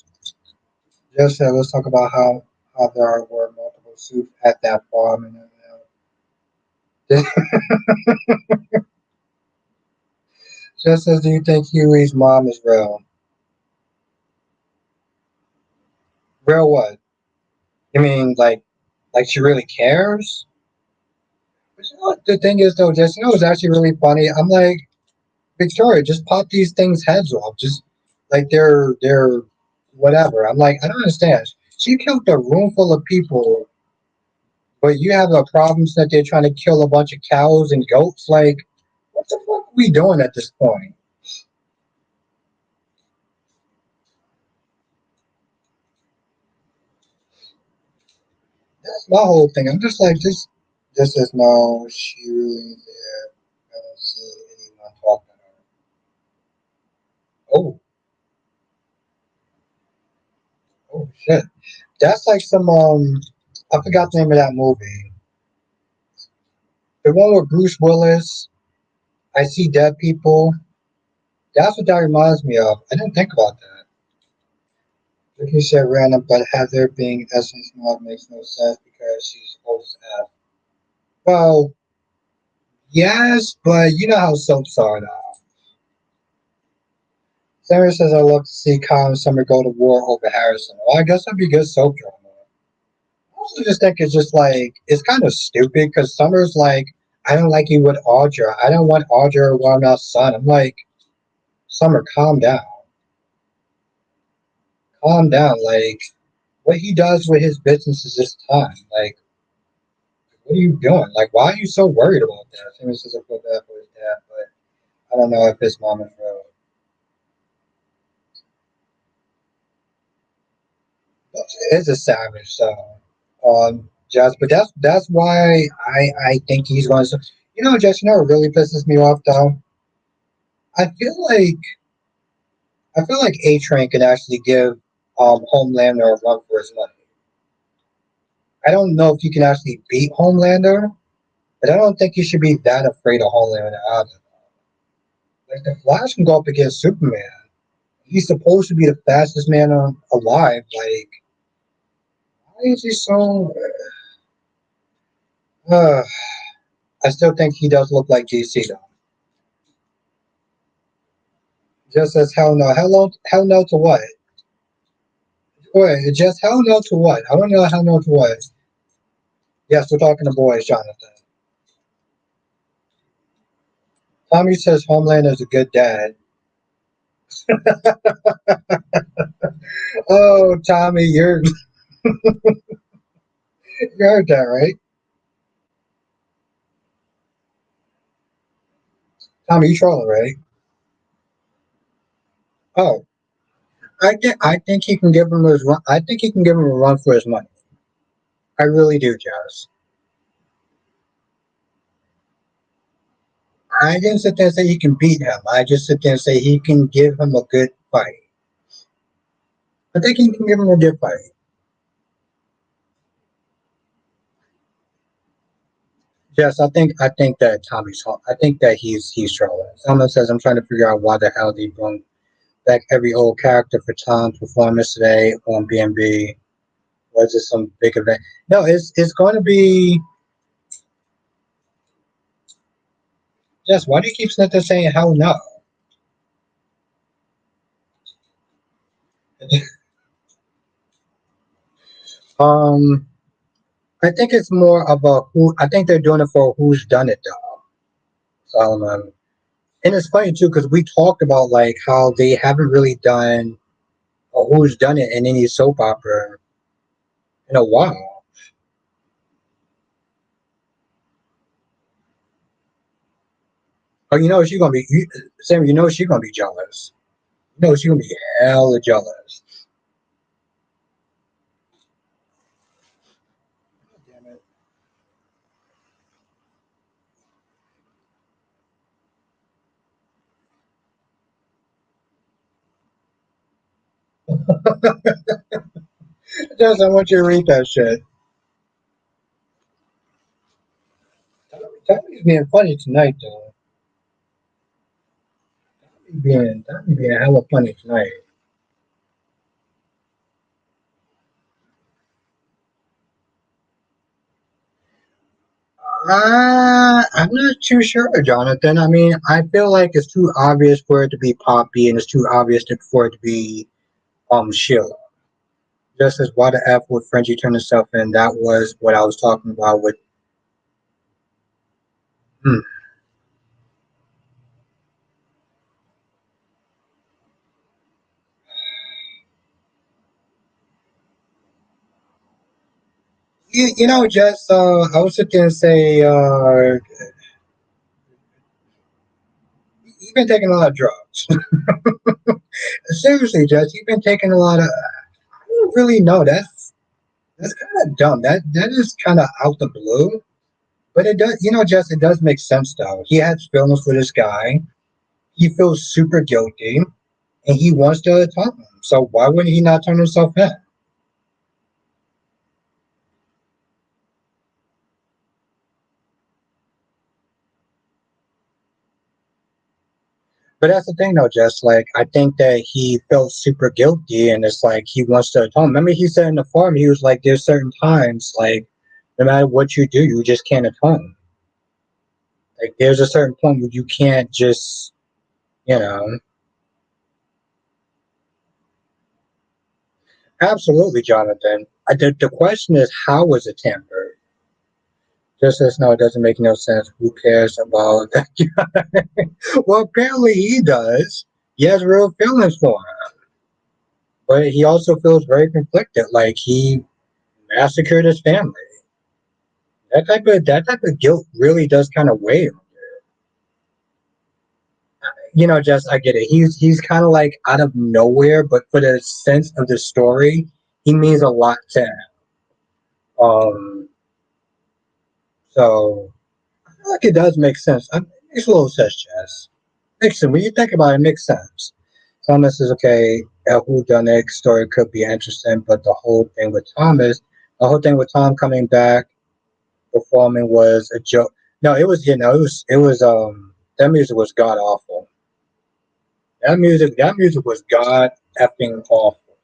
Just let's talk about how there were multiple suits at that farm and everything. Just as do you think Huey's mom is real? Real what? You mean like she really cares? But you know what the thing is though, just you know it's actually really funny. I'm like, Victoria, just pop these things heads off. Just like they're whatever. I'm like, I don't understand. She killed a room full of people, but you have a problem that they're trying to kill a bunch of cows and goats. Like, what the fuck are we doing at this point? That's my whole thing. I'm just like, this is no, she really there. I don't see anyone talking to her. Oh, oh shit. That's like some I forgot the name of that movie. The one with Bruce Willis. I see dead people. That's what that reminds me of. I didn't think about that. Like you said, random, but Heather being Essence Mod makes no sense because she's supposed to have. Well, yes, but you know how soaps are now. Sarah says, I love to see Kyle and Summer go to war over Harrison. Well, I guess that'd be good soap drama. I also just think it's just like, it's kind of stupid because Summer's like, I don't like you with Audra. I don't want Audra around our son. I'm like, Summer, calm down. Calm down. Like, what he does with his business is just time. Like, what are you doing? Like, why are you so worried about that? Sarah says, I feel bad for his dad, but I don't know if his mom is real. It's a savage, so Jess. But that's why I think he's going to. You know, Jess. You know what really pisses me off though? I feel like I feel like A Train can actually give Homelander a run for his money. I don't know if you can actually beat Homelander, but I don't think you should be that afraid of Homelander either. Like the Flash can go up against Superman. He's supposed to be the fastest man alive. Like, why is he so? Uh, I still think he does look like DC though. Just as hell no. Hell no to what? Wait, just hell no to what? I want to know hell no to what. Yes, we're talking to boys, Jonathan. Tommy says Homelander is a good dad. Oh, Tommy, you heard that right? Tommy, you trolling, right? Oh, I think he can give him his run. I think he can give him a run for his money. I really do, Jazz. I didn't sit there and say he can beat him. I just sit there and say he can give him a good fight. I think he can give him a good fight. Yes, I think that I think that he's trolling. Someone says I'm trying to figure out why the hell they brought back every old character for Tom's performance today on BNB. Was it some big event? No, it's going to be. Yes, why do you keep sitting there saying hell no? um, I think it's more of a who. I think they're doing it for who's done it though, Solomon. And it's funny too because we talked about like how they haven't really done a who's done it in any soap opera in a while. Oh, you know she's gonna be Sam. You know she's gonna be jealous. You know she's gonna be hella jealous. Damn it. Just I want you to read that shit. Tommy's being funny tonight, though. Tommy being hella funny tonight. I'm not too sure, Jonathan. I mean, I feel like it's too obvious for it to be Poppy, and it's too obvious for it to be Sheila. Just as why the F would Frenchie turn himself in. That was what I was talking about with. Hmm. You know, just I was sitting there and say, you've been taking a lot of drugs. Seriously, Jess, you've been taking a lot of. I don't really know. That's kind of dumb. That is kind of out the blue. But it does, you know, Jess, it does make sense though. He has feelings for this guy. He feels super guilty, and he wants to atone. So why wouldn't he not turn himself in? But that's the thing, though, Jess. Like, I think that he felt super guilty, and it's like he wants to atone. Remember, he said in the forum, he was like, "There's certain times, like, no matter what you do, you just can't atone. Like, there's a certain point where you can't just, you know." Absolutely, Jonathan. The question is, how was it tampered? Just as no, it doesn't make no sense. Who cares about that guy? Well, apparently he does. He has real feelings for him, but he also feels very conflicted. Like he massacred his family. That type of guilt really does kind of weigh. You know, just I get it. He's kind of like out of nowhere, but for the sense of the story, he means a lot to him. So I feel like it does make sense. It makes a little sense, Jess. Makes sense. When you think about it, it makes sense. Thomas is okay. A whodunit story could be interesting, but the whole thing with Tom coming back performing was a joke. No, it was it was that music was god awful. That music was god effing awful.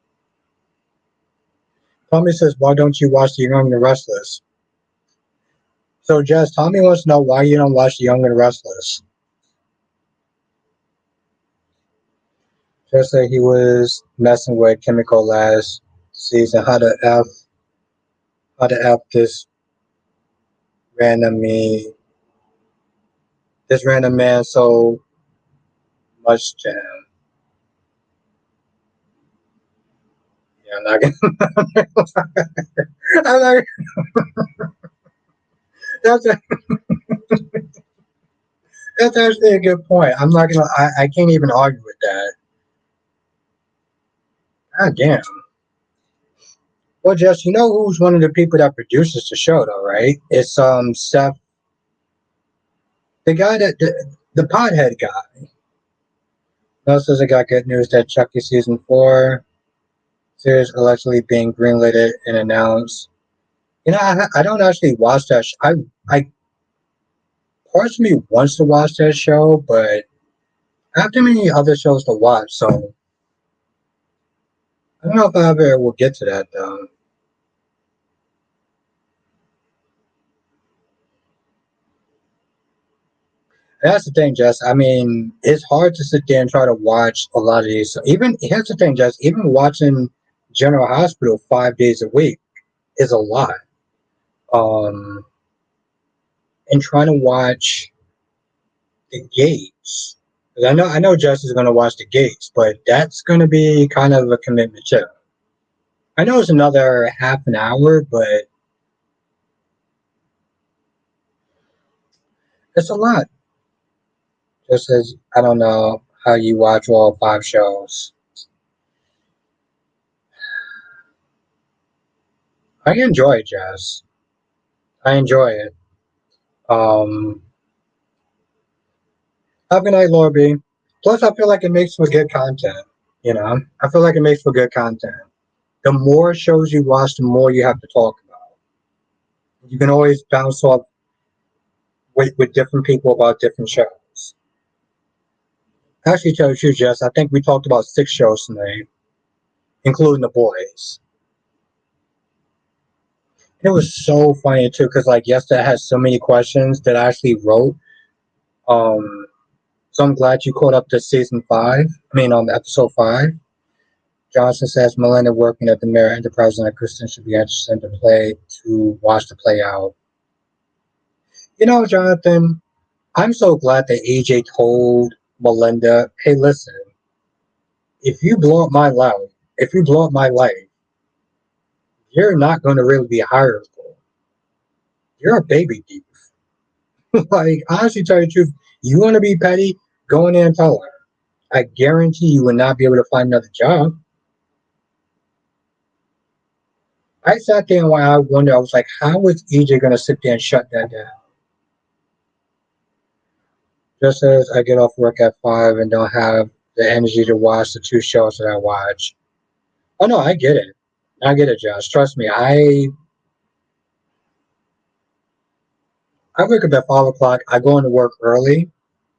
Tommy says, "Why don't you watch The Young and the Restless?" So, Jess, Tommy wants to know why you don't watch The Young and the Restless. Just that he was messing with Chemical last season. How to f random me this random man so much to him. Yeah, I'm not gonna. I'm not, that's a, that's actually a good point. I'm not gonna. I can't even argue with that. God damn. Well, Jess, you know who's one of the people that produces the show, though, right? It's Seth, the guy the pothead guy. Also, I got good news that Chucky season 4 series allegedly being greenlit and announced. You know, I don't actually watch that. I parts of me wants to watch that show, but I have too many other shows to watch, so I don't know if I ever will get to that though. That's the thing, Jess. I mean, it's hard to sit there and try to watch a lot of these. Even here's the thing, Jess. Even watching General Hospital 5 days a week is a lot. Um, and trying to watch the Gates. 'Cause I know Jess is going to watch the Gates, but that's going to be kind of a commitment too. I know it's another half an hour, but it's a lot. Just as I don't know how you watch all five shows. I enjoy it, Jazz. I enjoy it. Um, have a good night, Laura B. Plus, I feel like it makes for good content. You know, I feel like it makes for good content. The more shows you watch, the more you have to talk about. You can always bounce off with different people about different shows. Actually, tell you the truth, Jess, I think we talked about 6 shows tonight, including the boys. It was so funny too, because like yesterday I had so many questions that I actually wrote. Um, so I'm glad you caught up to season 5. I mean, episode 5. Johnson says Melinda working at the Mirror Enterprise and Kristen should be interested to watch the play out. You know, Jonathan, I'm so glad that AJ told Melinda, "Hey, listen, if you blow up my life, if you blow up my life, you're not going to really be hireable. You're a baby thief." Like, honestly, tell you the truth, you want to be petty, go in there and tell her. I guarantee you will not be able to find another job. I sat there and I wondered, I was like, how is EJ going to sit there and shut that down? Just as I get off work at 5 and don't have the energy to watch the 2 shows that I watch. Oh, no, I get it. I get it, Josh. Trust me, I wake up at 5 o'clock. I go into work early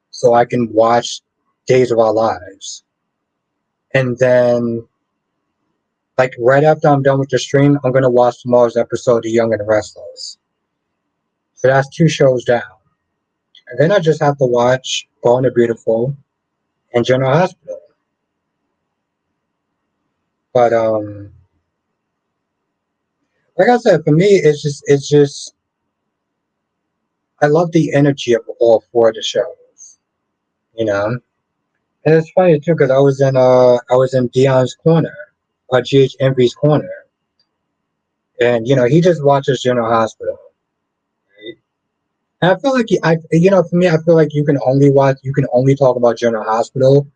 so I can watch Days of Our Lives. And then, like, right after I'm done with the stream, I'm going to watch tomorrow's episode of Young and Restless. So that's 2 shows down. And then I just have to watch Born the Beautiful and General Hospital. But, like I said, for me, it's just, I love the energy of all 4 of the shows, you know? And it's funny too because I was in Dion's corner, GH Envy's corner, and he just watches General Hospital. Right? And I feel like for me, I feel like you can only talk about General Hospital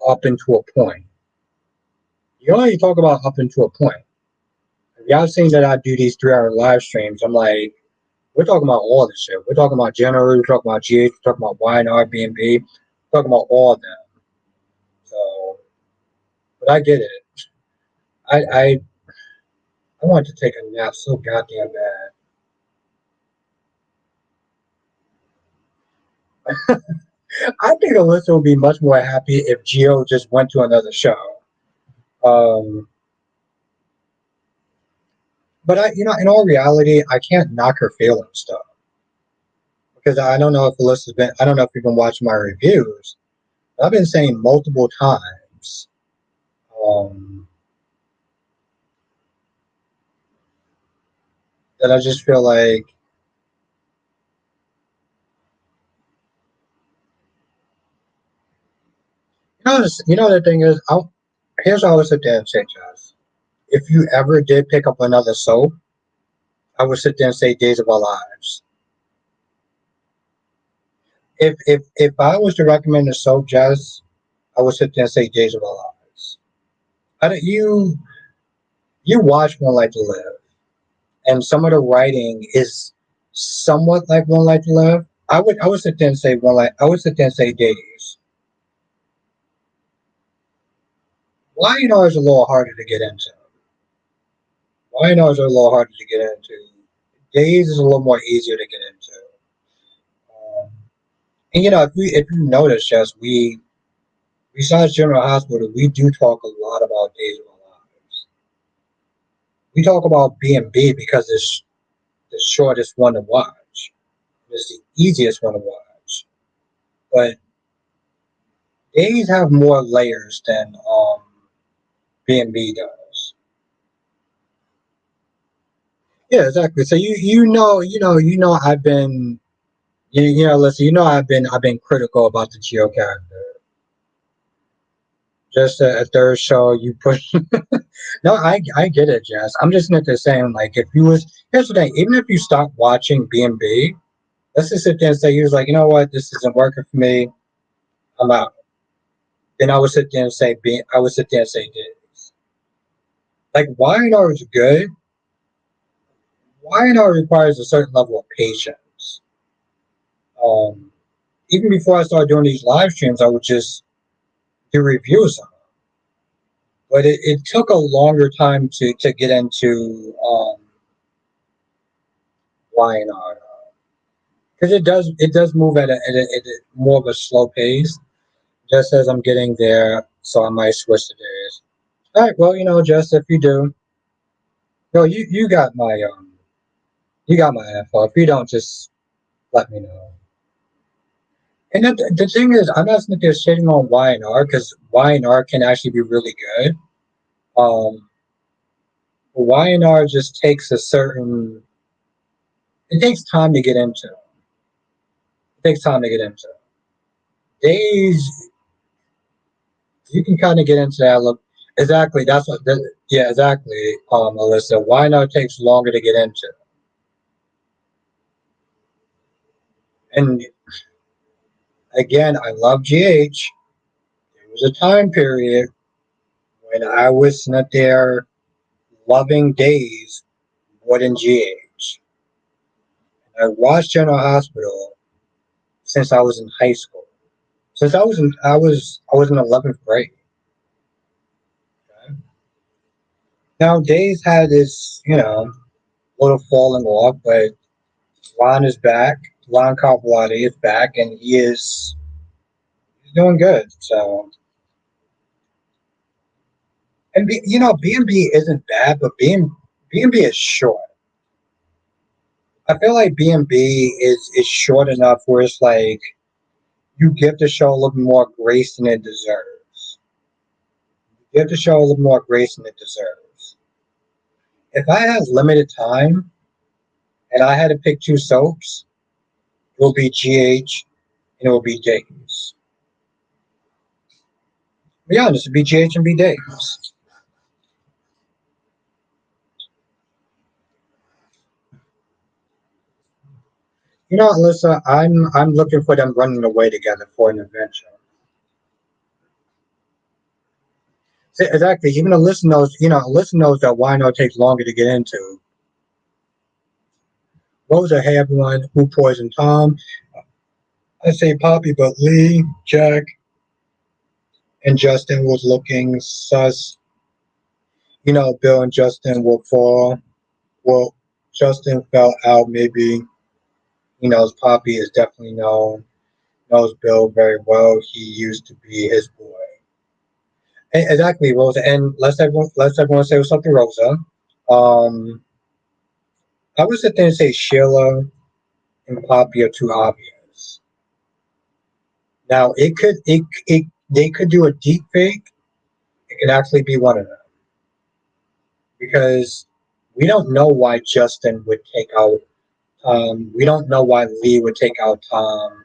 up into a point. You only talk about up into a point. If y'all seen that I do these 3-hour live streams, I'm like, we're talking about all this shit. We're talking about General, we're talking about GH, we're talking about YNR, BNB, we're talking about all of them. So, but I get it. I I want to take a nap so goddamn bad. I think Alyssa would be much more happy if Gio just went to another show. Um, but in all reality, I can't knock her feelings though, because I don't know if I don't know if you've been watching my reviews. I've been saying multiple times um, that I just feel like the thing is, here's how I would sit there and say, Jazz. If you ever did pick up another soap, I would sit there and say Days of Our Lives. If I was to recommend a soap, Jazz, I would sit there and say Days of Our Lives. I don't, you watch One Life to Live, and some of the writing is somewhat like One Life to Live. I would sit there and say One Life. I would sit there and say Days. Why is a little harder to get into. Why is a little harder to get into. Days is a little more easier to get into. Um, and if you notice, Jess, we besides General Hospital, we do talk a lot about Days of Our Lives. We talk about B&B because it's the shortest one to watch. It's the easiest one to watch. But Days have more layers than B&B does. Yeah, exactly. So listen, I've been critical about the Geo character. Just a third show you put. No, I get it, Jess. I'm just not just saying like if you was here's the thing. Even if you stop watching B&B, let's just sit there and say he was like, you know what, this isn't working for me. I'm out. Then I would sit there and say, I would sit there and say this. Like Y&R is good. Y&R requires a certain level of patience. Um, Even before I started doing these live streams, I would just do reviews on it. But it took a longer time to get into Y&R because it does move at a more of a slow pace. Just as I'm getting there, so I might switch to days. All right, well, just if you do, yo, you got my info. If you don't, just let me know. And the thing is, I'm not sitting there shitting on Y&R because Y&R can actually be really good. Um, Y&R just takes a certain. It takes time to get into. It takes time to get into. Days, you can kind of get into that. Look, exactly. That's what. Yeah, exactly. Alyssa, Y&R takes longer to get into, and again, I love GH. There was a time period when I was sitting there loving Days more than GH. I watched General Hospital since I was in high school. Since I was in 11th grade. Okay? Now Days had this, little falling off, but Ron is back. Ron Carpellotti is back, and he's doing good. So, and B&B isn't bad, but B&B is short. I feel like B&B is short enough where it's like you give the show a little more grace than it deserves. You give the show a little more grace than it deserves. If I had limited time and I had to pick two soaps, it will be GH and it will be Days. Be honest, it'd be GH and be Days. Alyssa, I'm looking for them running away together for an adventure. Exactly. Even Alyssa knows that Wino takes longer to get into. Rosa, hey everyone, who poisoned Tom? I say Poppy, but Lee, Jack, and Justin was looking sus. Bill and Justin will fall. Well, Justin fell out. Maybe Poppy is definitely knows Bill very well. He used to be his boy. Exactly, Rosa. And let's everyone say something, Rosa. Um, I would sit there and say Sheila and Poppy are too obvious. Now it they could do a deep fake. It could actually be one of them because we don't know why Justin would take out. We don't know why Lee would take out Tom.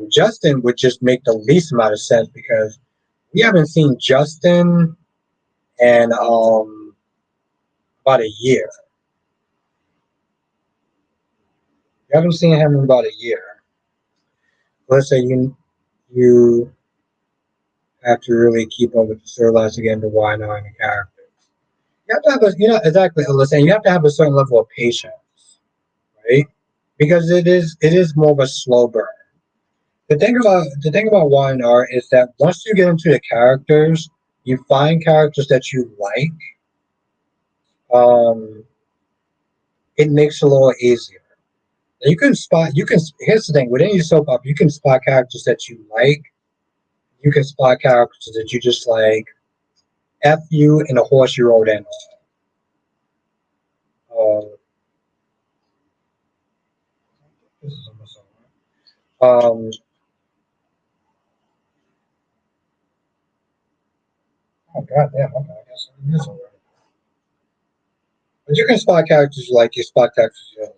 Justin would just make the least amount of sense because we haven't seen Justin in about a year. We haven't seen him in about a year. Let's say you have to really keep up with the storylines to get into why not the character. You have to have exactly. Listen, you have to have a certain level of patience, right? Because it is more of a slow burn. The thing about Y&R is that once you get into the characters, you find characters that you like. Um, it makes it a little easier. You can. Here's the thing: with any soap opera, you can spot characters that you like. You can spot characters that you just like. F you and the horse you rode in. This is almost over. Oh god damn. Okay, I guess it is already. But you can spot characters you like. You spot characters you don't like.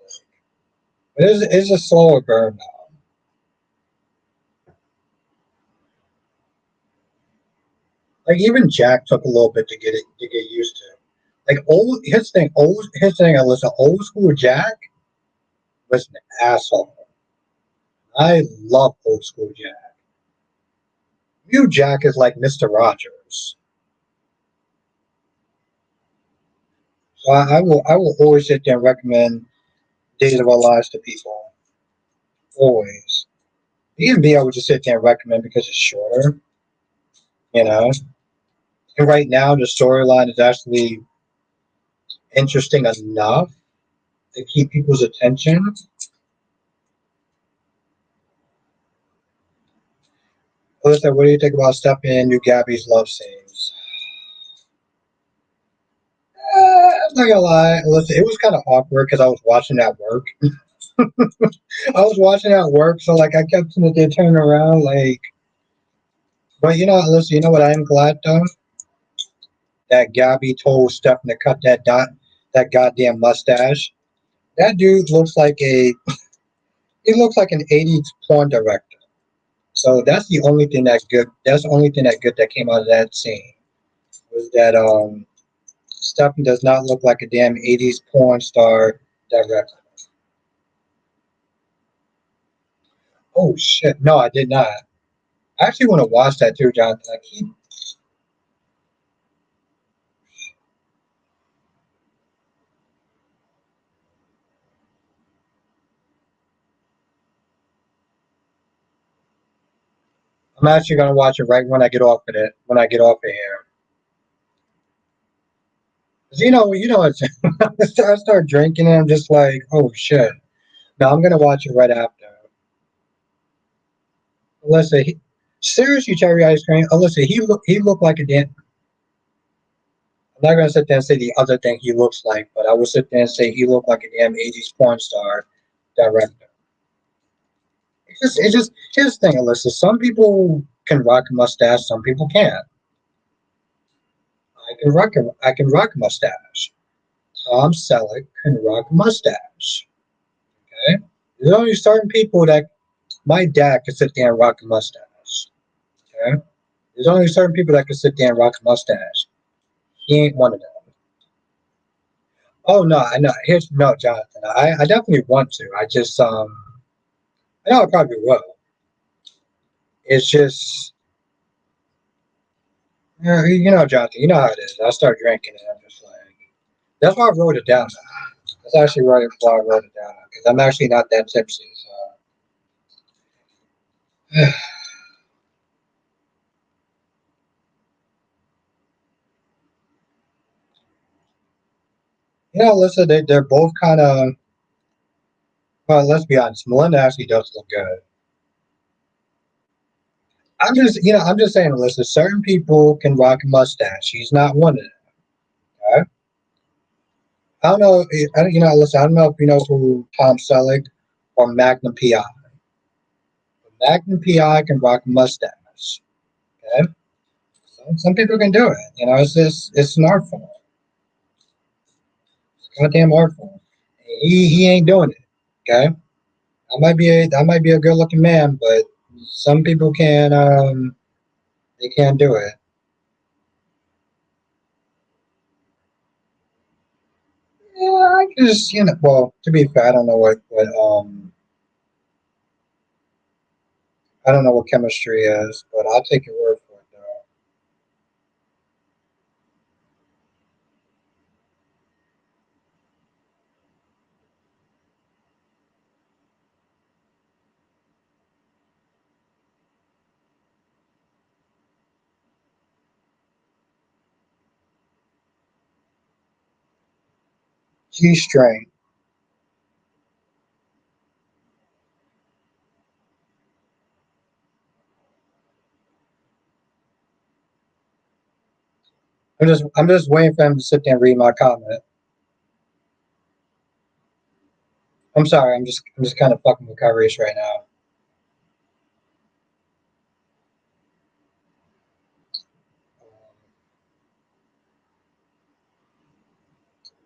But it's a slower burn now. Like even Jack took a little bit to get used to. Like his thing. I listen. Old school Jack was an asshole. I love old school Jack. View Jack is like Mr. Rogers. So I will always sit there and recommend Days of Our Lives to people. Always. Even B I would just sit there and recommend because it's shorter, you know. And right now the storyline is actually interesting enough to keep people's attention. Alyssa, what do you think about stepping into Gabby's love scenes? I'm not gonna lie, Alyssa, it was kind of awkward because I was watching at work. I was watching at work, so like I kept seeing they turn around, like. But Alyssa, you know what I am glad though? That Gabby told Stefan to cut that goddamn mustache. That dude looks like he looks like an '80s porn director. So that's the only thing that's good. That's the only thing that good that came out of that scene was that Stefan does not look like a damn '80s porn star director. Oh shit! No, I did not. I actually want to watch that too, Jonathan. I'm actually gonna watch it right when I get off of it. When I get off of here, 'cause I start drinking and I'm just like, oh shit. No, I'm gonna watch it right after. Alyssa, seriously, cherry ice cream. Alyssa, he looked like a damn. I'm not gonna sit there and say the other thing he looks like, but I will sit there and say he looked like a damn '80s porn star director. It's just here's the thing, Alyssa. Some people can rock a mustache, some people can't. I can rock a mustache. Tom Selleck can rock a mustache. Okay, there's only certain people that my dad could sit there and rock a mustache. Okay, there's only certain people that can sit there and rock a mustache. He ain't one of them. Oh no, I know. Here's no, Jonathan. I definitely want to. I know I probably will. It's just Jonathan. You know how it is. I start drinking and I'm just like. That's why I wrote it down. That's actually why I wrote it down because I'm actually not that tipsy. So listen, they're both kind of. Well, let's be honest. Melinda actually does look good. I'm just saying, listen. Certain people can rock a mustache. She's not one of them. Okay? I don't know. Listen. I don't know if you know who Tom Selleck or Magnum PI. Magnum PI can rock a mustache. Okay, some people can do it. It's an art form. It's a goddamn art form. He ain't doing it. Okay, I might be a good looking man, but some people can they can't do it. Yeah, I just well, to be fair, I don't know what chemistry is, but I'll take your word for it though. G string. I'm just waiting for him to sit there and read my comment. I'm sorry, I'm just kind of fucking with Kyrie's right now.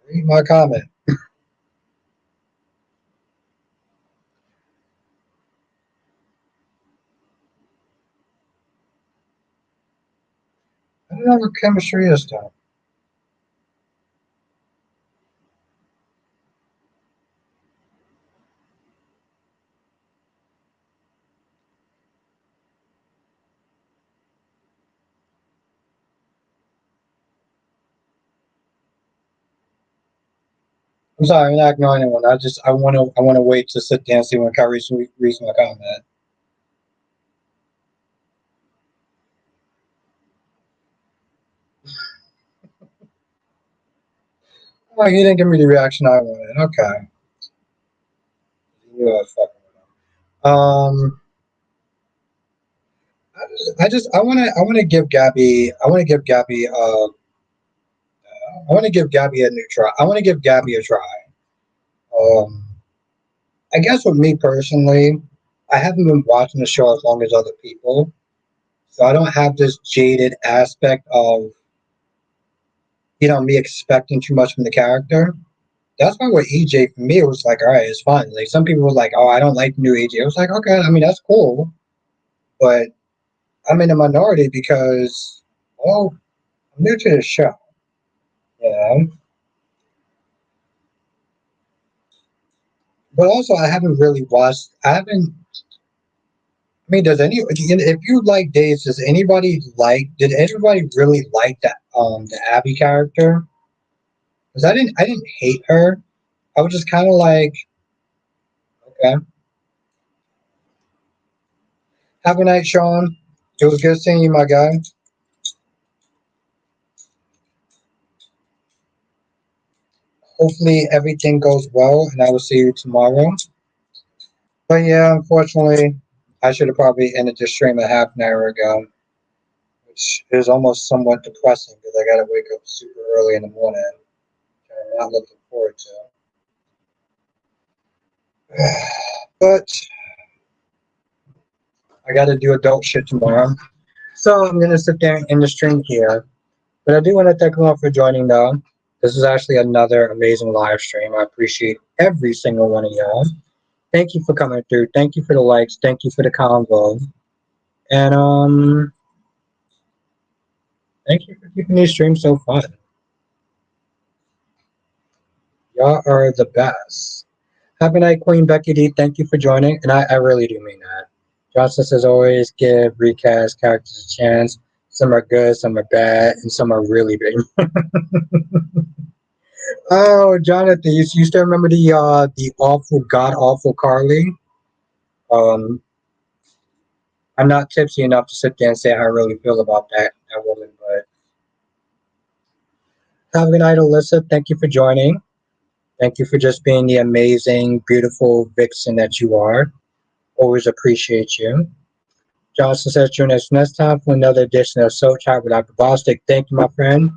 Read my comment. I don't know what chemistry is though. I'm sorry, I'm not ignoring anyone. I wanna wait to sit there and see when Kyrie reads my comment. Oh, he didn't give me the reaction I wanted. Okay. You are fucking with him. I wanna give Gabby a new try. I wanna give Gabby a try. Um, I guess with me personally, I haven't been watching the show as long as other people, so I don't have this jaded aspect of me expecting too much from the character. That's why with EJ for me it was like, all right, it's fine. Like some people were like, oh, I don't like the new EJ. It was like, okay, I mean that's cool, but I'm in a minority because, well, I'm new to the show. You know, but also I haven't really watched. I haven't. I mean, does any if you like Days, does anybody like? Did anybody really like that the Abby character? Because I didn't hate her. I was just kind of like, okay, have a night, Sean. It was good seeing you, my guy. Hopefully everything goes well, and I will see you tomorrow. But yeah, unfortunately, I should have probably ended the stream a half an hour ago, which is almost somewhat depressing because I got to wake up super early in the morning. And I'm not looking forward to. But I got to do adult shit tomorrow. So I'm gonna sit there and end the stream here. But I do want to thank you all for joining though. This is actually another amazing live stream. I appreciate every single one of y'all. Thank you for coming through. Thank you for the likes. Thank you for the convo. And thank you for keeping these streams so fun. Y'all are the best. Have a night, Queen Becky D. Thank you for joining. And I really do mean that. Johnson says always give recast characters a chance. Some are good, some are bad, and some are really big. Oh, Jonathan, you still remember the awful, god awful Carly? Um, I'm not tipsy enough to sit there and say how I really feel about that woman, but have a good night, Alyssa. Thank you for joining. Thank you for just being the amazing, beautiful vixen that you are. Always appreciate you. Johnson says, join us next time for another edition of Soul Chat with Dr. Bostic. Thank you, my friend.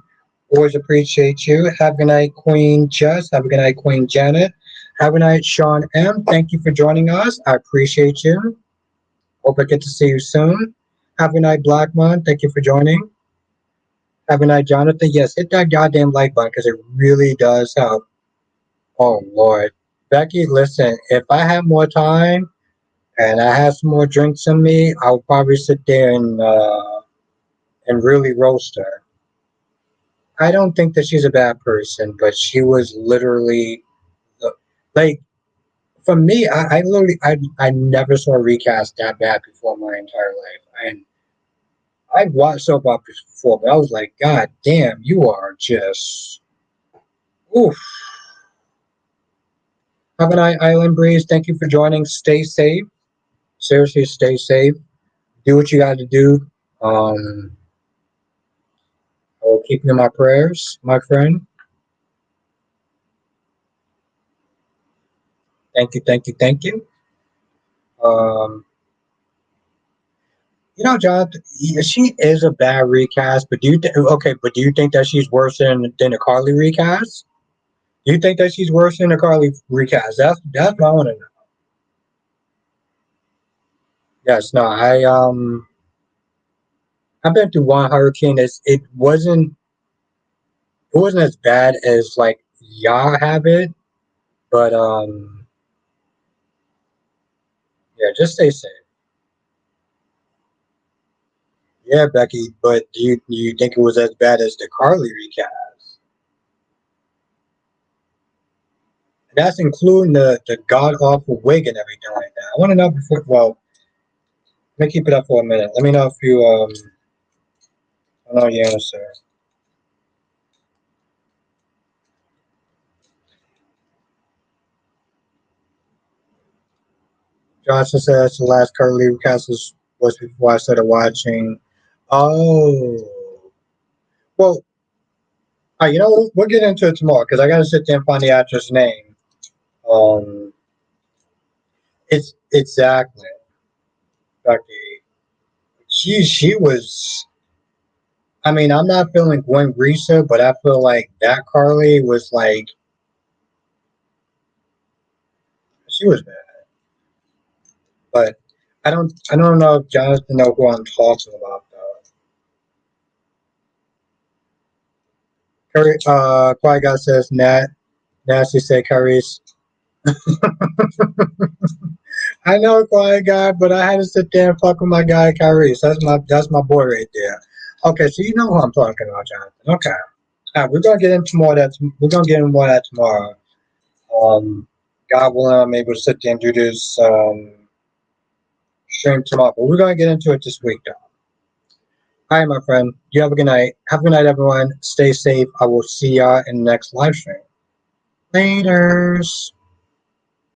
Always appreciate you. Have a good night, Queen Jess. Have a good night, Queen Janet. Have a good night, Sean M. Thank you for joining us. I appreciate you. Hope I get to see you soon. Have a good night, Blackmon. Thank you for joining. Have a good night, Jonathan. Yes, hit that goddamn like button because it really does help. Oh, Lord. Becky, listen, if I have more time and I have some more drinks in me, I'll probably sit there and really roast her. I don't think that she's a bad person, but she was literally like for me. I literally I never saw a recast that bad before my entire life, and I've watched soap operas before, but I was like, God damn, you are just oof. Have a night, Island Breeze. Thank you for joining. Stay safe. Seriously, stay safe. Do what you got to do. I will keep you in my prayers, my friend. Thank you, thank you, thank you. Um, Jonathan, she is a bad recast, but okay? But do you think that she's worse than a Carly recast? Do you think that she's worse than a Carly recast? That's what I want to know. Yes, no, I've been through one hurricane. It wasn't as bad as like y'all have it, but yeah, just stay safe. Yeah, Becky, but do you think it was as bad as the Carly recast? That's including the god awful wig and everything like that. I want to know before. Well, let me keep it up for a minute. Let me know if you I know your answer. Johnson says the last Curly recast was before I started watching. Oh, well, you know, we'll get into it tomorrow because I got to sit there and find the actress name. Um, it's exactly Becky. She was. I mean, I'm not feeling Gwen Risa, but I feel like that Carly was like she was bad. But I don't know if Jonathan know who I'm talking about though. Curry, Quiet Guy says Nat. Nasty say Curry's. I know Quiet Guy, but I had to sit there and fuck with my guy Kyrie. So that's my boy right there. Okay, so you know who I'm talking about, Jonathan. Okay. We're gonna get into more of that. We're gonna get into more of that tomorrow. God willing, I'm able to sit there and do this stream tomorrow. But we're gonna get into it this week, though. All right, my friend. You have a good night. Have a good night, everyone. Stay safe. I will see y'all in the next live stream. Laters.